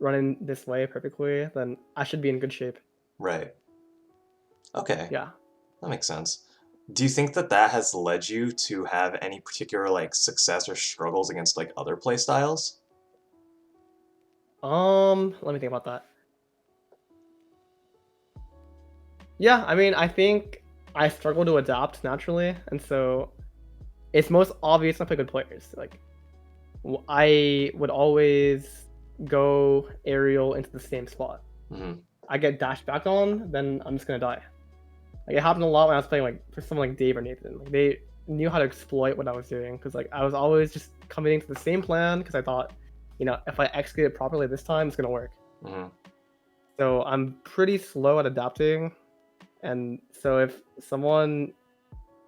run in this way perfectly, then I should be in good shape.
Right. Okay.
Yeah.
That makes sense. Do you think that that has led you to have any particular like success or struggles against like other play styles?
Let me think about that. Yeah, I mean, I think I struggle to adapt naturally, and so it's most obvious when I play good players. Like I would always go aerial into the same spot.
Hmm.
I get dashed back on, then I'm just gonna die. Like it happened a lot when I was playing like for someone like Dave or Nathan. Like they knew how to exploit what I was doing because like I was always just committing to the same plan because I thought, if I execute it properly this time, it's gonna work.
Hmm.
So I'm pretty slow at adapting, and so if someone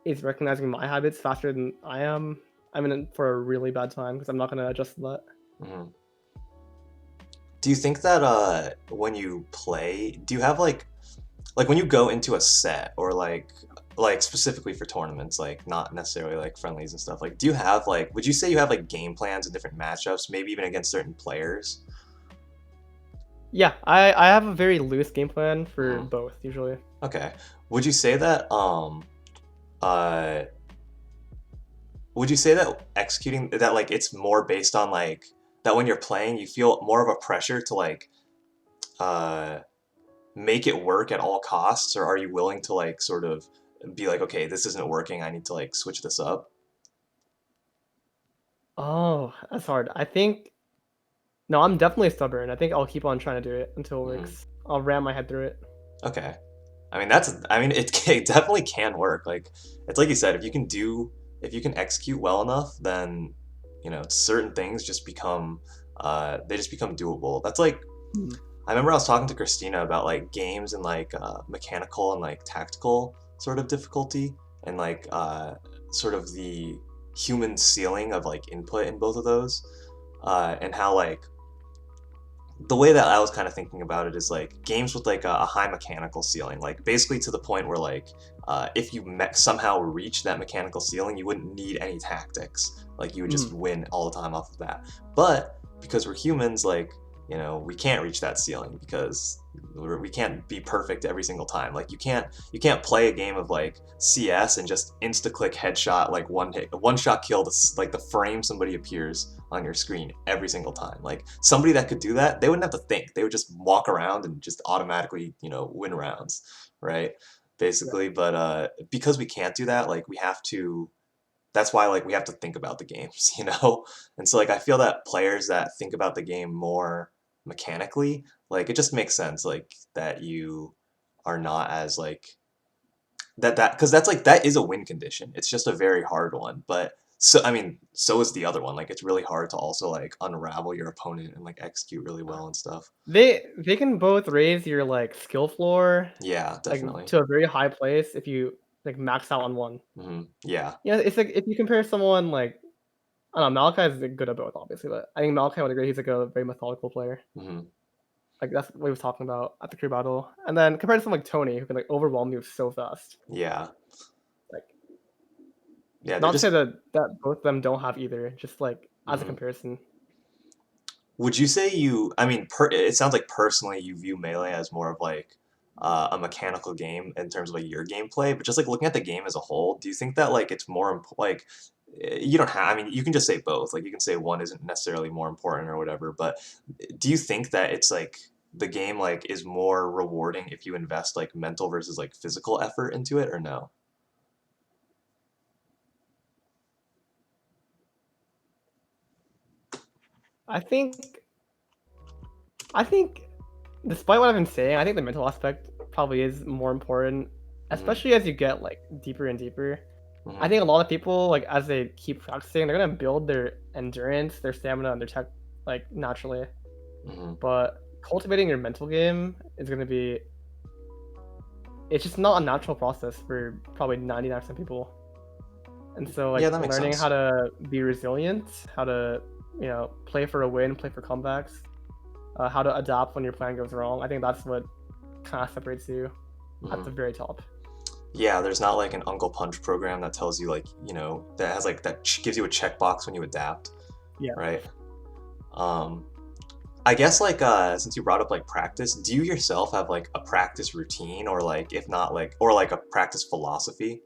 is recognizing my habits faster than I am, I'm in for a really bad time because I'm not gonna adjust to that.
Hmm. Do you think that when you play, do you have like when you go into a set or like specifically for tournaments, like not necessarily like friendlies and stuff, like do you have like would you say you have like game plans and different matchups, maybe even against certain players?
Yeah, I have a very loose game plan for
Hmm.
both usually.
Okay. Would you say that uh would you say that executing that like it's more based on like that when you're playing you feel more of a pressure to like uh make it work at all costs, or are you willing to like sort of be like, okay, this isn't working, I need to like switch this up?
Oh, that's hard. I think no, I'm definitely stubborn. I think I'll keep on trying to do it until it
Hmm.
works. I'll ram my head through it.
Okay. I mean it definitely can work. Like it's like you said, if you can execute well enough, then you know certain things just become they just become doable. That's like
Hmm.
I remember I was talking to Christina about like games and like mechanical and like tactical sort of difficulty and like sort of the human ceiling of like input in both of those, and how like the way that I was kind of thinking about it is like games with like a high mechanical ceiling, like basically to the point where like if you somehow reach that mechanical ceiling, you wouldn't need any tactics. Like you would just
Hmm.
win all the time off of that. But because we're humans, like you know, we can't reach that ceiling because we can't be perfect every single time. Like you can't play a game of like CS and just insta click headshot like one shot kill like the frame somebody appears on your screen every single time. Like somebody that could do that, they wouldn't have to think. They would just walk around and just automatically, you know, win rounds, right?
Yeah.
Basically, but because we can't do that, like we have to. That's why like we have to think about the games, you know. And so like I feel that players that think about the game more mechanically, like it just makes sense, like that you are not as like that because that's like that is a win condition. It's just a very hard one, but so I mean, so is the other one. Like it's really hard to also like unravel your opponent and like execute really well and stuff.
They can both raise your like skill floor
Yeah,
like
definitely.
to a very high place if you like max out on one.
Yeah.
Yeah, it's like if you compare someone like I don't know, Malachi is good at both, obviously, but I think Malachi would agree he's like a very methodical player.
hmm
Like that's what he was talking about at the crew battle. And then compared to someone like Tony, who can like overwhelm you so fast.
Yeah.
Like
Yeah. They're
not to say
just.
that both of them don't have either, just like as a
hmm
comparison.
Would you say you? I mean, it sounds like personally you view Melee as more of like a mechanical game in terms of like your gameplay, but just like looking at the game as a whole, do you think that like it's more like you don't have? I mean, you can just say both. Like you can say one isn't necessarily more important or whatever, but do you think that it's like the game like is more rewarding if you invest like mental versus like physical effort into it, or no?
I think I think despite what I've been saying, I think the mental aspect probably is more important,
hmm
especially as you get like deeper and deeper. I
hmm
think a lot of people like as they keep practicing, they're gonna build their endurance, their stamina, and their tech like naturally.
hmm
But cultivating your mental game is gonna be it's just not a natural process for probably 99% of people. And so
Yeah,
like
that makes
learning how
sense.
to be resilient, how to play for a win, play for comebacks, how to adapt when your plan goes wrong. I think that's what kind of separates you at the
hmm
very top.
Yeah, there's not like an Uncle Punch program that tells you like, you know, that has like gives you a checkbox when you adapt,
Yeah.
right? Um, I guess like since you brought up like practice, do you yourself have like a practice routine or like if not like or like a practice philosophy?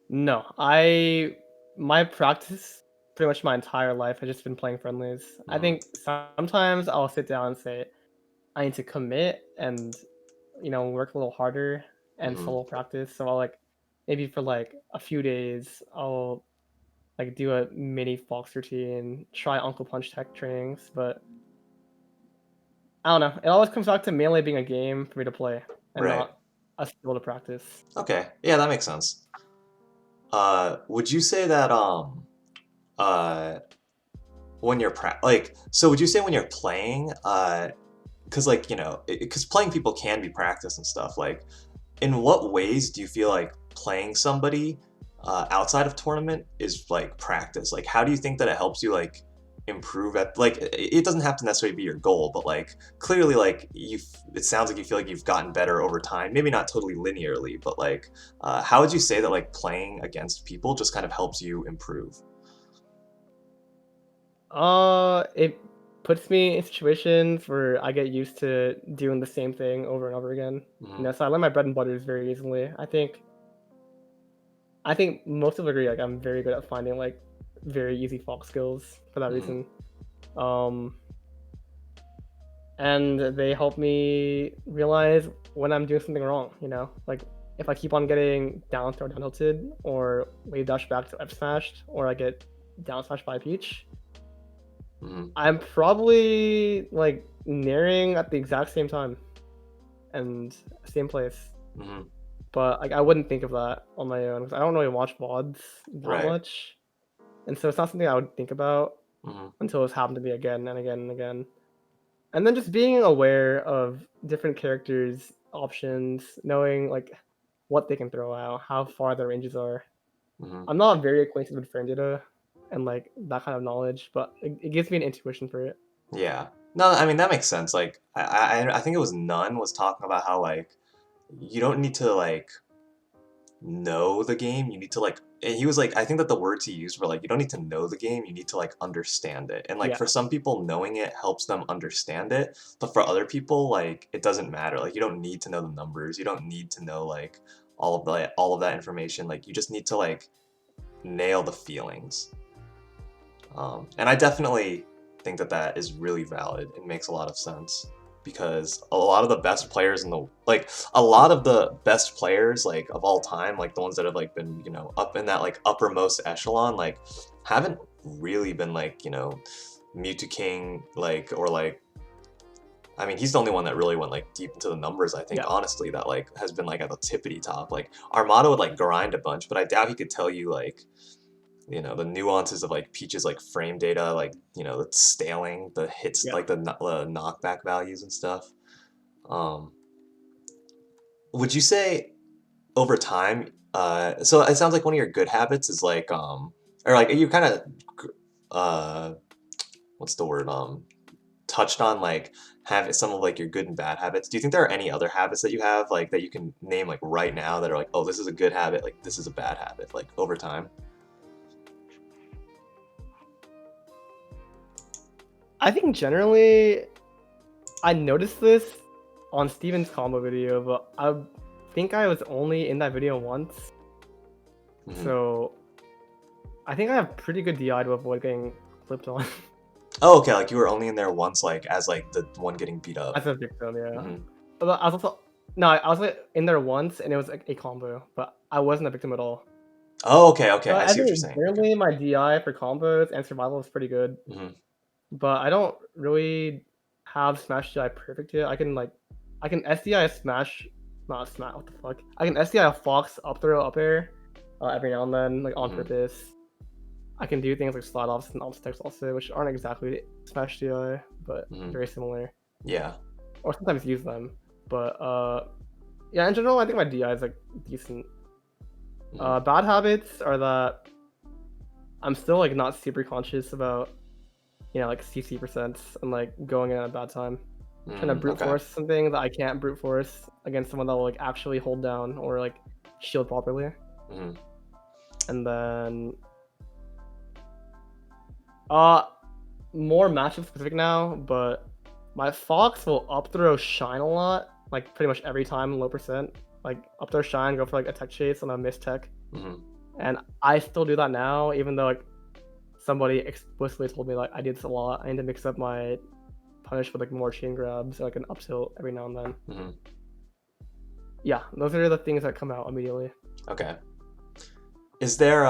No, I my practice pretty much my entire life has just been playing friendlies. I
hmm
think sometimes I'll sit down and say I need to commit and work a little harder and
hmm
solo practice. So I'll like maybe for like a few days I'll like do a mini Fox routine, try Uncle Punch tech trainings, but I don't know. It always comes back to Melee being a game for me to play and
Right.
not a skill to practice.
Okay. Yeah, that makes sense. Would you say that uh when you're like so would you say when you're playing because like you know because playing people can be practice and stuff like in what ways do you feel like playing somebody outside of tournament is like practice? Like, how do you think that it helps you like improve at like it doesn't have to necessarily be your goal, but like clearly like you it sounds like you feel like you've gotten better over time. Maybe not totally linearly, but like how would you say that like playing against people just kind of helps you improve?
It puts me in situations where I get used to doing the same thing over and over again.
Mhm.
So I learn my bread and butters very easily. I think most people agree, like, I'm very good at finding, like, very easy Fox skills for that
Mhm.
reason. Um, and they help me realize when I'm doing something wrong, Like, if I keep on getting down throw down tilted, or wave dash back to F smashed, or I get down smashed by a peach,
Mhm.
I'm probably, like, nearing at the exact same time and same place.
Mhm.
But, like, I wouldn't think of that on my own, 'cause I don't really watch VODs that
Right.
much, and so it's not something I would think about
Mhm.
until it's happened to me again and again and again. And then just being aware of different characters' options, knowing, like, what they can throw out, how far their ranges are.
Mhm.
I'm not very acquainted with frame data and, like, that kind of knowledge, but it gives me an intuition for it.
Yeah. No, I mean that makes sense. Like I think it was Nunn was talking about how like you don't need to like know the game. You need to like and he was like I think that the words he used were like you don't need to know the game, you need to like understand it. And like
Yeah,
for some people knowing it helps them understand it, but for other people like it doesn't matter. Like you don't need to know the numbers. You don't need to know like all of that information. Like you just need to like nail the feelings. And I definitely think that that is really valid. It makes a lot of sense because a lot of the best players in the like a lot of the best players like of all time, like the ones that have like been up in that like uppermost echelon, like haven't really been like Mewtwo King like or like I mean he's the only one that really went like deep into the numbers. I think
yeah,
honestly that like has been like at the tippity top. Like Armada would like grind a bunch, but I doubt he could tell you like the nuances of like Peach's like frame data, like the staling, the hits,
yeah.
like the knockback values and stuff. Um, would you say over time? So it sounds like one of your good habits is like or like you kind of uh, what's the word touched on like having some of like your good and bad habits. Do you think there are any other habits that you have like that you can name like right now that are like, oh, this is a good habit, like this is a bad habit, like over time?
I think generally I noticed this on Steven's combo video, but I think I was only in that video once,
Hmm.
so I think I have pretty good DI to avoid getting clipped on
Oh, okay, like you were only in there once, like as like the one getting beat up.
as a victim, yeah.
Hmm.
But I was also no, I was, like, in there once, and it was, like, a combo, but I wasn't a victim at all.
Oh, okay, okay,
So
I
I
see what you're
think
saying. Okay.
generally my DI for combos and survival is pretty good,
Hmm.
but I don't really have smash DI perfect yet. I can SDI a smash, not smash. What the fuck? I can SDI a fox up throw up air every now and then, like, on
Hmm.
purpose. I can do things like slide offs and obstacles also, which aren't exactly smash DI, but
Hmm.
very similar.
Yeah.
Or sometimes use them. But yeah, in general, I think my DI is like decent.
Hmm.
Bad habits are that I'm still like not super conscious about like CC percents and like going in at a bad time. Trying to
Mm,
brute
okay.
force something that I can't brute force against someone that will like actually hold down or like shield properly.
Hmm.
And then uh more matchup specific now, but my Fox will up throw shine a lot, like pretty much every time, low percent. Like up throw shine, go for like a tech chase on a miss tech.
Hmm.
And I still do that now, even though like somebody explicitly told me like I did this a lot. I need to mix up my punish with like more chain grabs, or, like an up tilt every now and then.
Hmm.
Yeah, those are the things that come out immediately.
Okay. Is there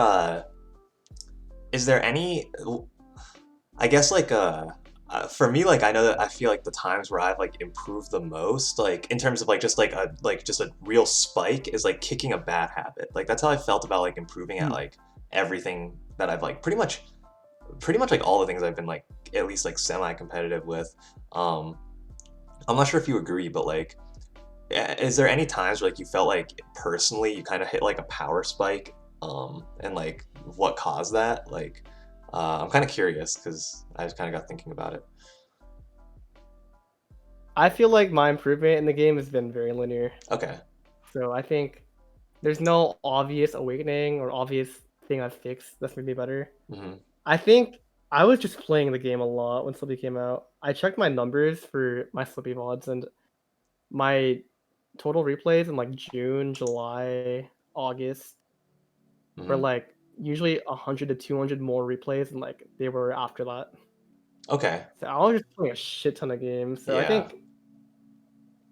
any I guess like for me like I know that I feel like the times where I've like improved the most like in terms of like just a real spike is like kicking a bad habit. Like that's how I felt about like improving at
Hmm.
like everything that I've like pretty much like all the things I've been like at least like semi-competitive with. Um I'm not sure if you agree, but like is there any times where like you felt like personally you kind of hit like a power spike and like what caused that? Like I'm kind of curious because I just kind of got thinking about it.
I feel like my improvement in the game has been very linear.
Okay.
So I think there's no obvious awakening or obvious thing I've fixed that's made me better.
Hmm.
I think I was just playing the game a lot when Slippy came out. I checked my numbers for my Slippy VODs, and my total replays in like June, July, August were
Hmm.
like usually 100 to 200 more replays, and like they were after that.
Okay.
So I was just playing a shit ton of games. So I
Yeah.
think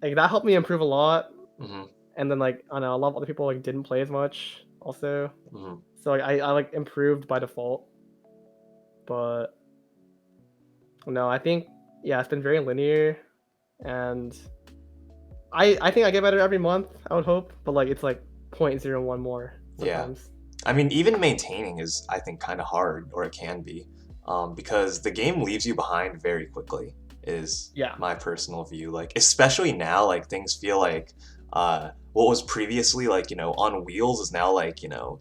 like that helped me improve a lot.
Hmm.
And then like I don't know, a lot of other people like didn't play as much also.
Hmm.
So like I like improved by default. But no, I think yeah, it's been very linear, and I think I get better every month, I would hope, but like it's like 0.01 more
Yeah.
sometimes.
I mean, even maintaining is, I think, kind of hard, or it can be, because the game leaves you behind very quickly, is
Yeah.
my personal view. Like, especially now, like, things feel like what was previously, like, on wheels is now, like,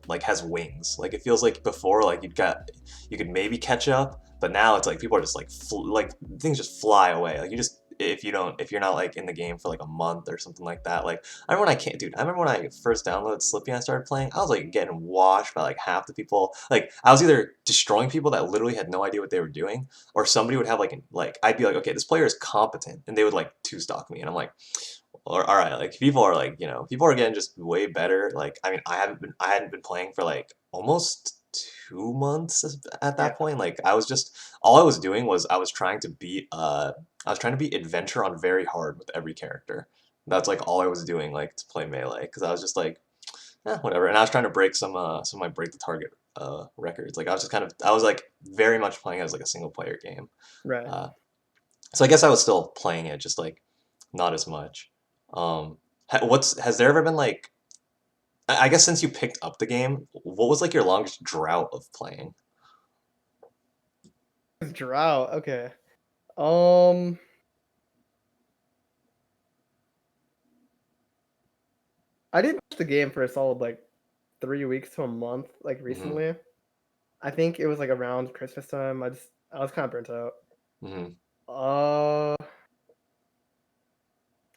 like has wings. Like, it feels like before, like, you could maybe catch up, but now it's like people are just, like, like, things just fly away. Like, you just, if you're not, like, in the game for, like, a month or something like that, like, I remember when I can't, dude. I remember when I first downloaded Slippy and I started playing. I was like getting washed by like half the people. Like I was either destroying people that literally had no idea what they were doing, or somebody would have like I'd be like, okay, this player is competent, and they would like two stock me, and I'm like, all right, like people are like people are getting just way better. Like I mean, I hadn't been playing for like almost 2 months at
Yeah.
that point. Like I was just all I was doing was I was trying to beat adventure on very hard with every character. That's like all I was doing, like to play melee, because I was just like, whatever. And I was trying to break some of my break the target records. Like I was like very much playing as like a single player game.
Right.
Uh, so I guess I was still playing it, just like not as much. Has there ever been like I guess since you picked up the game, what was like your longest drought of playing?
Drought. Okay. Um I didn't touch the game for a solid like 3 weeks to a month, like
Hmm.
recently. I think it was like around Christmas time. I was kind of burnt out.
Hmm.
Uh,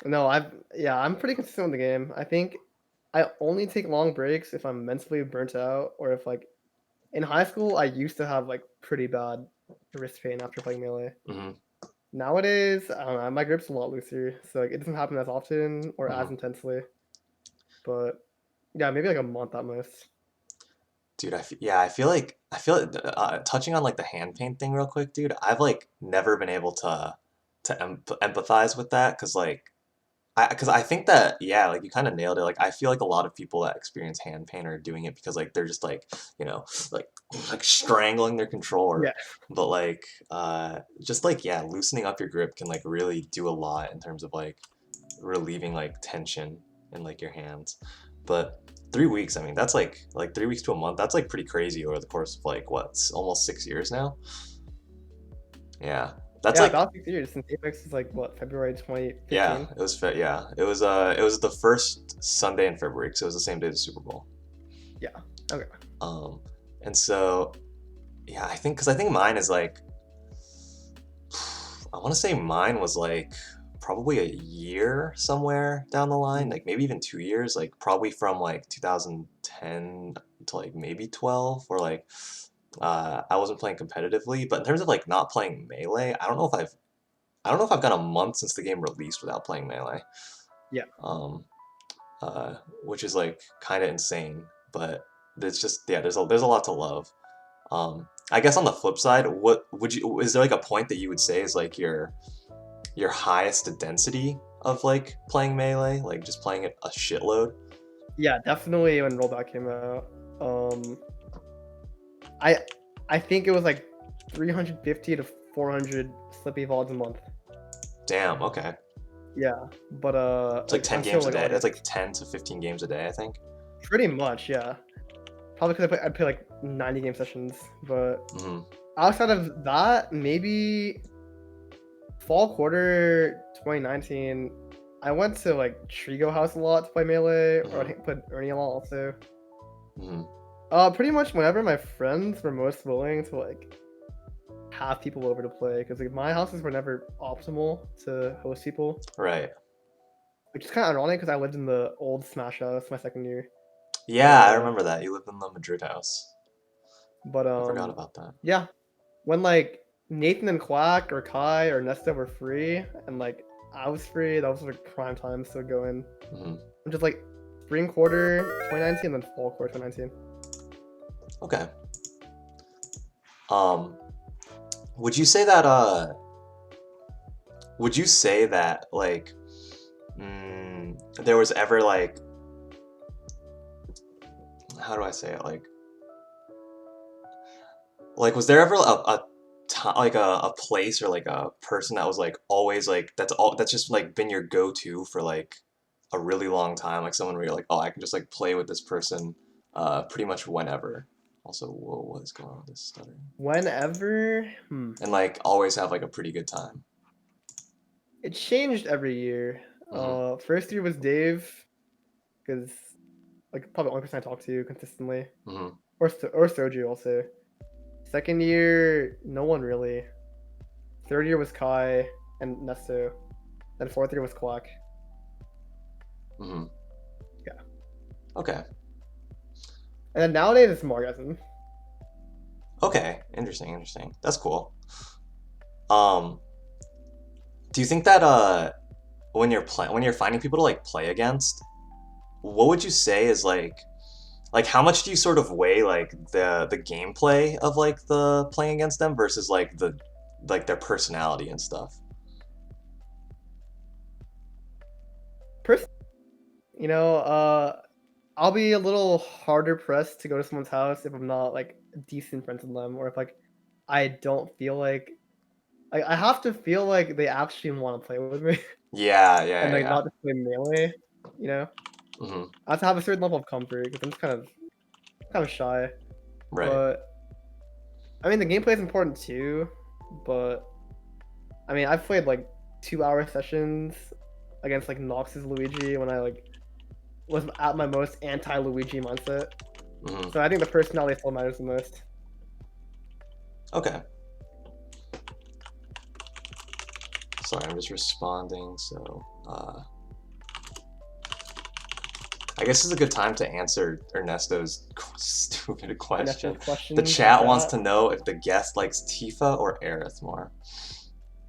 no, I'm pretty consistent with the game. I think I only take long breaks if I'm mentally burnt out, or if like in high school I used to have like pretty bad wrist pain after playing melee.
Hmm.
Nowadays, I don't know, my grip's a lot looser, so like it doesn't happen as often or as
Hmm.
intensely. But yeah, maybe like a month at most.
Dude, yeah, I feel like touching on like the hand paint thing real quick, dude. I've like never been able to empathize with that because like because I think that yeah, like you kind of nailed it. Like I feel like a lot of people that experience hand pain are doing it because like they're just like you know like like strangling their
Yeah,
controller. But like just like yeah, loosening up your grip can like really do a lot in terms of like relieving like tension in like your hands. But 3 weeks, I mean, that's like 3 weeks to a month. That's like pretty crazy over the course of like what, almost 6 years now. Yeah, that's
yeah,
like
about 6 years since Apex is like what February
yeah,
2015.
yeah, it was the first Sunday in February, so it was the same day as the Super Bowl.
Yeah. Okay.
Um, and so yeah, I think mine is like I want to say mine was like probably a year somewhere down the line,
Mhm.
like maybe even 2 years, like probably from like 2010 to like maybe 12, or like I wasn't playing competitively. But in terms of like not playing melee, I don't know if I've gone a month since the game released without playing melee.
Yeah.
Um, which is like kind of insane, but there's just yeah, there's a lot to love. I guess on the flip side, what would you is there like a point that you would say is like your highest density of like playing melee, like just playing it a shitload?
Yeah, definitely when Rollback came out. Um, I I think it was like 350 to 400 Slippy VODs a month.
Damn, okay.
Yeah, but
It's like
like
10
until
games a
like
day. That's like
August.
10 to 15 games a day, I think.
Pretty much, yeah. Probably because I play like 90 game sessions, but
Hmm.
outside of that, maybe fall quarter 2019, I went to like Trigo House a lot to play Melee, or
Hmm.
I played Ernie a lot also.
Hmm.
Pretty much whenever my friends were most willing to like have people over to play, because like my houses were never optimal to host people,
Right.
which is kind of ironic because I lived in the old Smash house my second year. But
Yeah, I remember that. You lived in the Madrid house.
but
I forgot about that.
yeah. when like Nathan and Quack or Kai or Nesta were free and like I was free, that was like prime time to go in.
Hmm.
Just like spring quarter 2019 and then fall quarter 2019.
Okay. Um, would you say that would you say that like there was ever like how do I say it like was there ever like a place or like a person that was like always like that's just like been your go-to for like a really long time, like someone where you're like, oh, I can just like play with this person pretty much whenever. Also, whoa, what is going on with this stuttering?
Whenever,
And like always have like a pretty good time.
it changed every year.
Mm-hmm.
First year was Dave, because like probably the only person I talked to consistently,
Mm-hmm.
or Soju also. Second year, no one really. Third year was Kai and Nesto. Then fourth year was Quack.
Mm-hmm.
Yeah.
Okay.
And then nowadays it's Morgasm.
Okay. Interesting. That's cool. Um, do you think that when you're finding people to like play against, what would you say is like how much do you sort of weigh like the gameplay of like the playing against them versus like their personality and stuff?
Person, you know, I'll be a little harder pressed to go to someone's house if I'm not like decent friends with them, or if like I don't feel like I have to feel like they actually want to play with me, and like
Yeah.
not just play melee. You know,
Hmm.
I have to have a certain level of comfort because I'm just kind of shy.
Right.
But I mean, the gameplay is important too. But I mean, I've played like 2 hour sessions against like Nox's Luigi when I like was at my most anti Luigi mindset.
Hmm.
So I think the personality still matters the most.
Okay. Sorry, I'm just responding. So, I guess this is a good time to answer Ernesto's stupid question.
Nest's
The
questions in
chat wants
chat.
to know if the guest likes Tifa or Aerith more.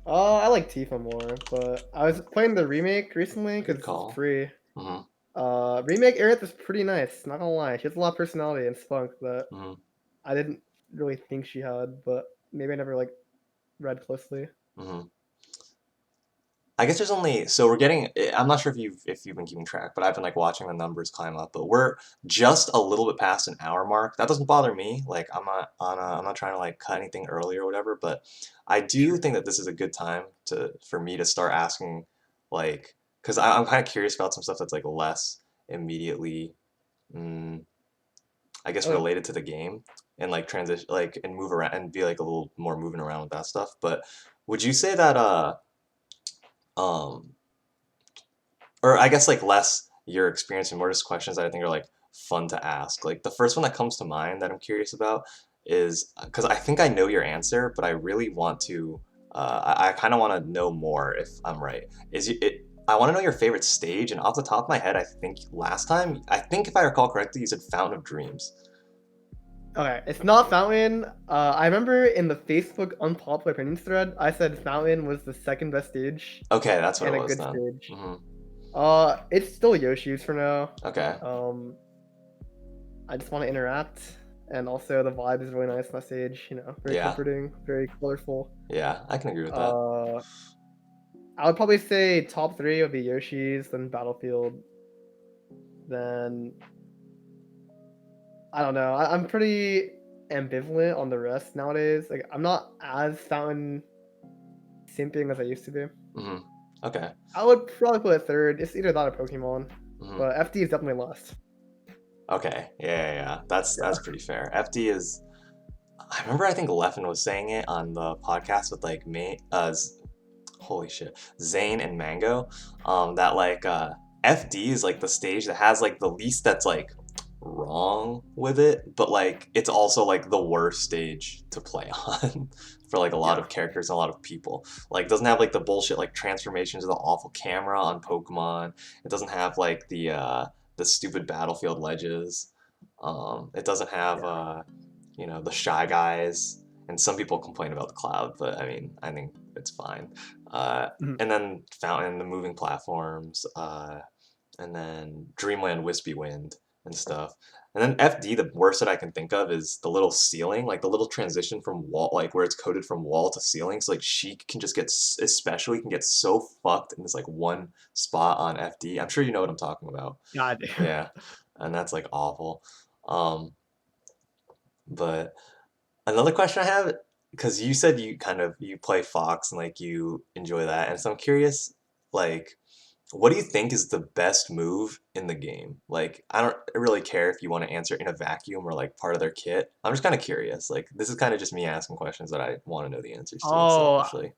I like Tifa more, but I was playing the remake recently
Good
because it's
call.
free.
Hmm.
Remake Aerith is pretty nice. Not gonna lie, she has a lot of personality and spunk that
Hmm.
I didn't really think she had, but maybe I never like read closely.
Hmm. I guess there's only so we're getting. I'm not sure if you've been keeping track, but I've been like watching the numbers climb up. But we're just a little bit past an hour mark. That doesn't bother me. Like I'm not trying to like cut anything early or whatever. But I do
Sure.
think that this is a good time for me to start asking, like, because I'm kind of curious about some stuff that's like less immediately, mm, I guess
Okay.
related to the game and like transition like and move around and be like a little more moving around with that stuff. But would you say that um or I guess like less your experience and more just questions that I think are like fun to ask. Like the first one that comes to mind that I'm curious about is because I think I know your answer, but I really want to. I kind of want to know more if I'm right. I want to know your favorite stage, and off the top of my head, I think last time, I think if I recall correctly, you said Fountain of Dreams.
Okay, it's not Fountain. I remember in the Facebook unpopular opinions thread, I said Fountain was the second best stage
Okay, that's what it
and a
was
good
then.
stage.
Hmm.
It's still Yoshi's for now.
Okay.
Um, I just want to interact, and also the vibe is really nice on that stage. Very
Yeah.
comforting, very colorful.
Yeah, I can agree with that.
Uh, I would probably say top three would be Yoshi's, then Battlefield, then I don't know. I'm pretty ambivalent on the rest nowadays. Like I'm not as Fountain simping as I used to be.
Hmm. Okay.
I would probably put a third. It's either that or Pokemon,
Hmm.
but FD is definitely last.
Okay. Yeah. That's
Yeah.
pretty fair. FD is. I remember I think Leffen was saying it on the podcast with like me, holy shit, Zane and Mango, that like FD is like the stage that has like the least that's like wrong with it, but like it's also like the worst stage to play on for like a lot
Yeah.
of characters and a lot of people. Like it doesn't have like the bullshit like transformations of the awful camera on Pokemon. It doesn't have like the stupid battlefield ledges. It doesn't have
Yeah.
the shy guys. And some people complain about the cloud, but I mean, I think it's fine. Uh,
Mhm.
and then Fountain, the moving platforms, and then Dreamland Wispy Wind and stuff. And then FD, the worst that I can think of is the little ceiling, like the little transition from wall, like where it's coded from wall to ceiling. So like Sheik can just get, especially can get so fucked in this like one spot on FD. I'm sure you know what I'm talking about.
God.
Yeah, and that's like awful. Um, but another question I have, because you said you kind of you play Fox and like you enjoy that, and so I'm curious, like, what do you think is the best move in the game? Like, I don't really care if you want to answer in a vacuum or like part of their kit. I'm just kind of curious. Like, this is kind of just me asking questions that I want to know the answers to,
Oh,
selfishly.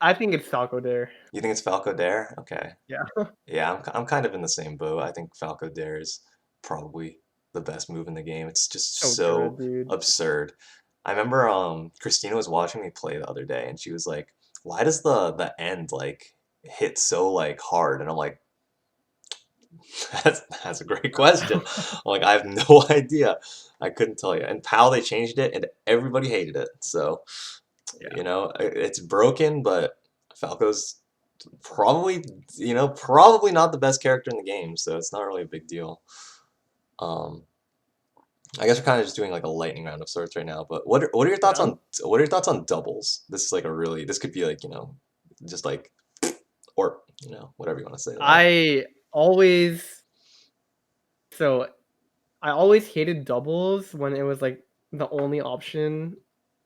I think it's Falco there.
You think it's Falco Dare? Okay.
Yeah.
Yeah, I'm kind of in the same boat. I think Falco Dare is probably the best move in the game. It's just
So good,
so
dude.
absurd. I remember Christina was watching me play the other day and she was like, "Why does the end like hit so like hard?" And I'm like, that's a great question. I'm like, I have no idea. I couldn't tell you. And PAL they changed it and everybody hated it. So,
Yeah.
it's broken, but Falco's probably, probably not the best character in the game, so it's not really a big deal. Um, I guess we're kind of just doing like a lightning round of sorts right now. But what are your thoughts
Yeah.
on doubles? This is like this could be like just like or whatever you want to say to that.
I always so I always hated doubles when it was like the only option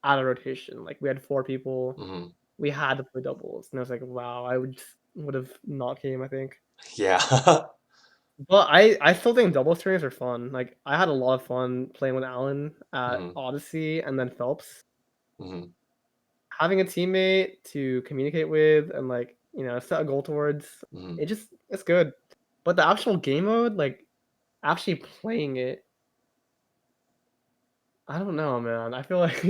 out of rotation. Like we had 4 people,
Hmm.
we had to play doubles, and I was like, wow, I would have not came, I think.
Yeah.
But I still think doubles tourneys are fun. Like I had a lot of fun playing with Alan at
Hmm.
Odyssey and then Phelps.
Hmm.
Having a teammate to communicate with and like set a goal towards,
Hmm.
it's good. But the actual game mode, like actually playing it, I don't know, man. I feel like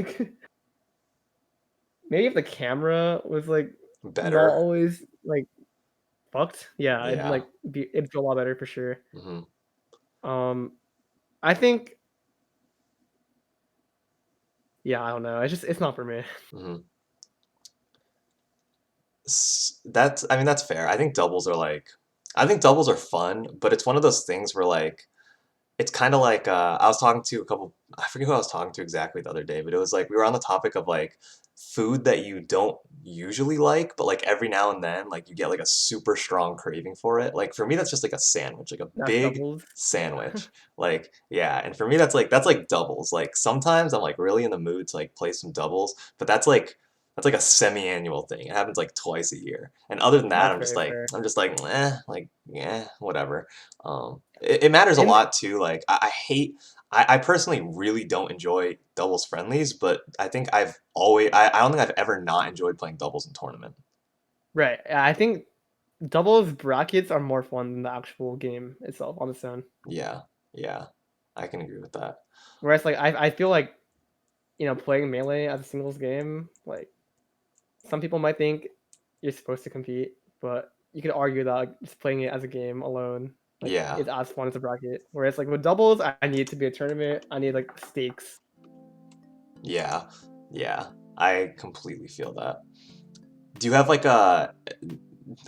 maybe if the camera was like not
Better.
always like fucked, yeah,
Yeah.
it'd feel a lot better for sure.
Hmm.
Um, I think, yeah, I don't know. It's not for me.
Hmm. That's, I mean, that's fair. I think doubles are fun, but it's one of those things where like it's kind of like I was talking to a couple. I forget who I was talking to exactly the other day, but it was like we were on the topic of like food that you don't usually like, but like every now and then, like you get like a super strong craving for it. Like for me, that's just like a sandwich, like a
That's
big
doubles. Yeah.
sandwich. Like yeah, and for me, that's like doubles. Like sometimes I'm like really in the mood to like play some doubles, but that's like a semi-annual thing. It happens like twice a year. And other than that,
That's very fair.
I'm just like, like, yeah, whatever. It matters a
And
lot too. Like I personally really don't enjoy doubles friendlies, but I think I don't think I've ever not enjoyed playing doubles in tournament.
right, I think doubles brackets are more fun than the actual game itself on its own.
Yeah, yeah, I can agree with that.
Whereas like I feel like playing melee as a singles game, like some people might think you're supposed to compete, but you could argue that like, just playing it as a game alone, like
Yeah,
it's as fun as a bracket. Whereas like with doubles, I need it to be a tournament. I need like stakes.
yeah, yeah. I completely feel that. Do you have like a?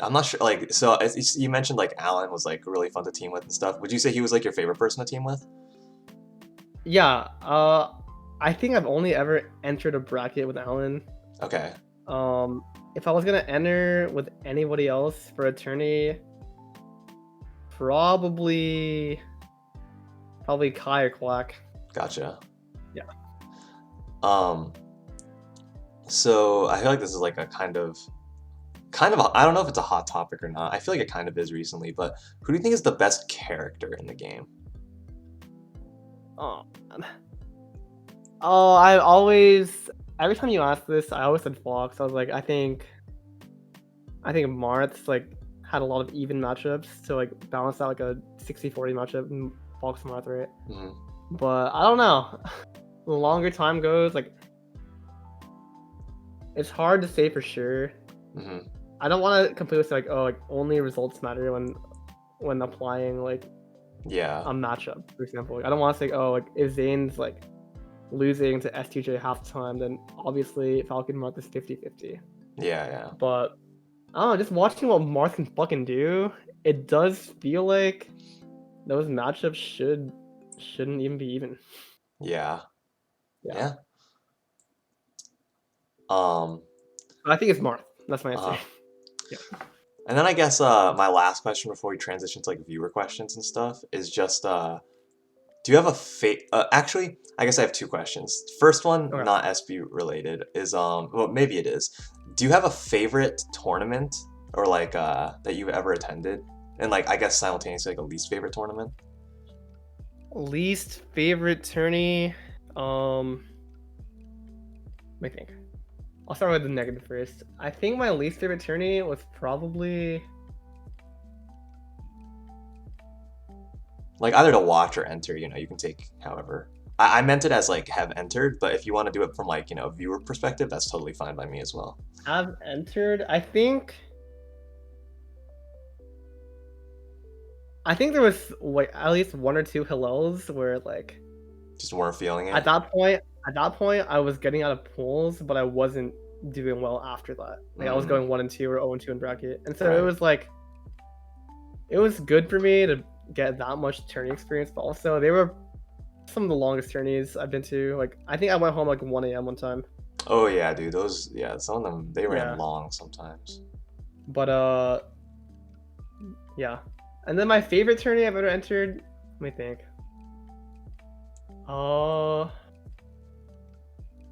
I'm not sure. Like, so as you mentioned, like Alan was like really fun to team with and stuff. Would you say he was like your favorite person to team with?
Yeah, I think I've only ever entered a bracket with Alan.
Okay,
Um, if I was gonna enter with anybody else for a tourney, probably Kai or Quack.
gotcha.
Yeah.
Um, so I feel like this is like a I don't know if it's a hot topic or not. I feel like it kind of is recently, but who do you think is the best character in the game?
Oh, man. Oh, I always every time you ask this, I always said Fox. I was like, I think Marth like had a lot of even matchups to like balance out like a 60-40 matchup in Fox Marth, right?
Hmm.
But I don't know. The longer time goes, like it's hard to say for sure.
Hmm.
I don't want to completely say like, oh, like only results matter when applying like
Yeah.
a matchup, for example. Like, I don't want to say, oh, like if Zane's like losing to STJ half the time, then obviously Falcon Marth is 50-50.
Yeah.
But I don't know, just watching what Marth can fucking do, it does feel like those matchups shouldn't even be even.
Yeah.
Yeah.
Yeah. Um,
I think it's Marth. That's my answer.
uh,
Yeah.
and then I guess my last question before we transition to like viewer questions and stuff is just do you have actually, I guess I have two questions. First one,
Okay.
not SB related, is well maybe it is. Do you have a favorite tournament or like that you've ever attended? And like I guess simultaneously like a least favorite tournament?
Least favorite tourney. Let me think. I'll start with the negative first. I think my least favorite tourney was probably
Like either to watch or enter, you know, you can take however. I meant it as like have entered, but if you want to do it from like, you know, viewer perspective, that's totally fine by me as well.
have entered. I think there was like at least one or two Hillels where like
Just weren't feeling
at
it.
that point I was getting out of pools, but I wasn't doing well after that. Like I was
Mm,
going 1 and 2 or 0 and 2 in bracket. And so it
right.
was like it was good for me to get that much tourney experience, but also they were some of the longest tourneys I've been to. Like I think I went home like 1 a.m. one time.
Oh yeah, dude, those yeah, some of them they ran
Yeah.
long sometimes.
But yeah. And then my favorite tourney I've ever entered, let me think.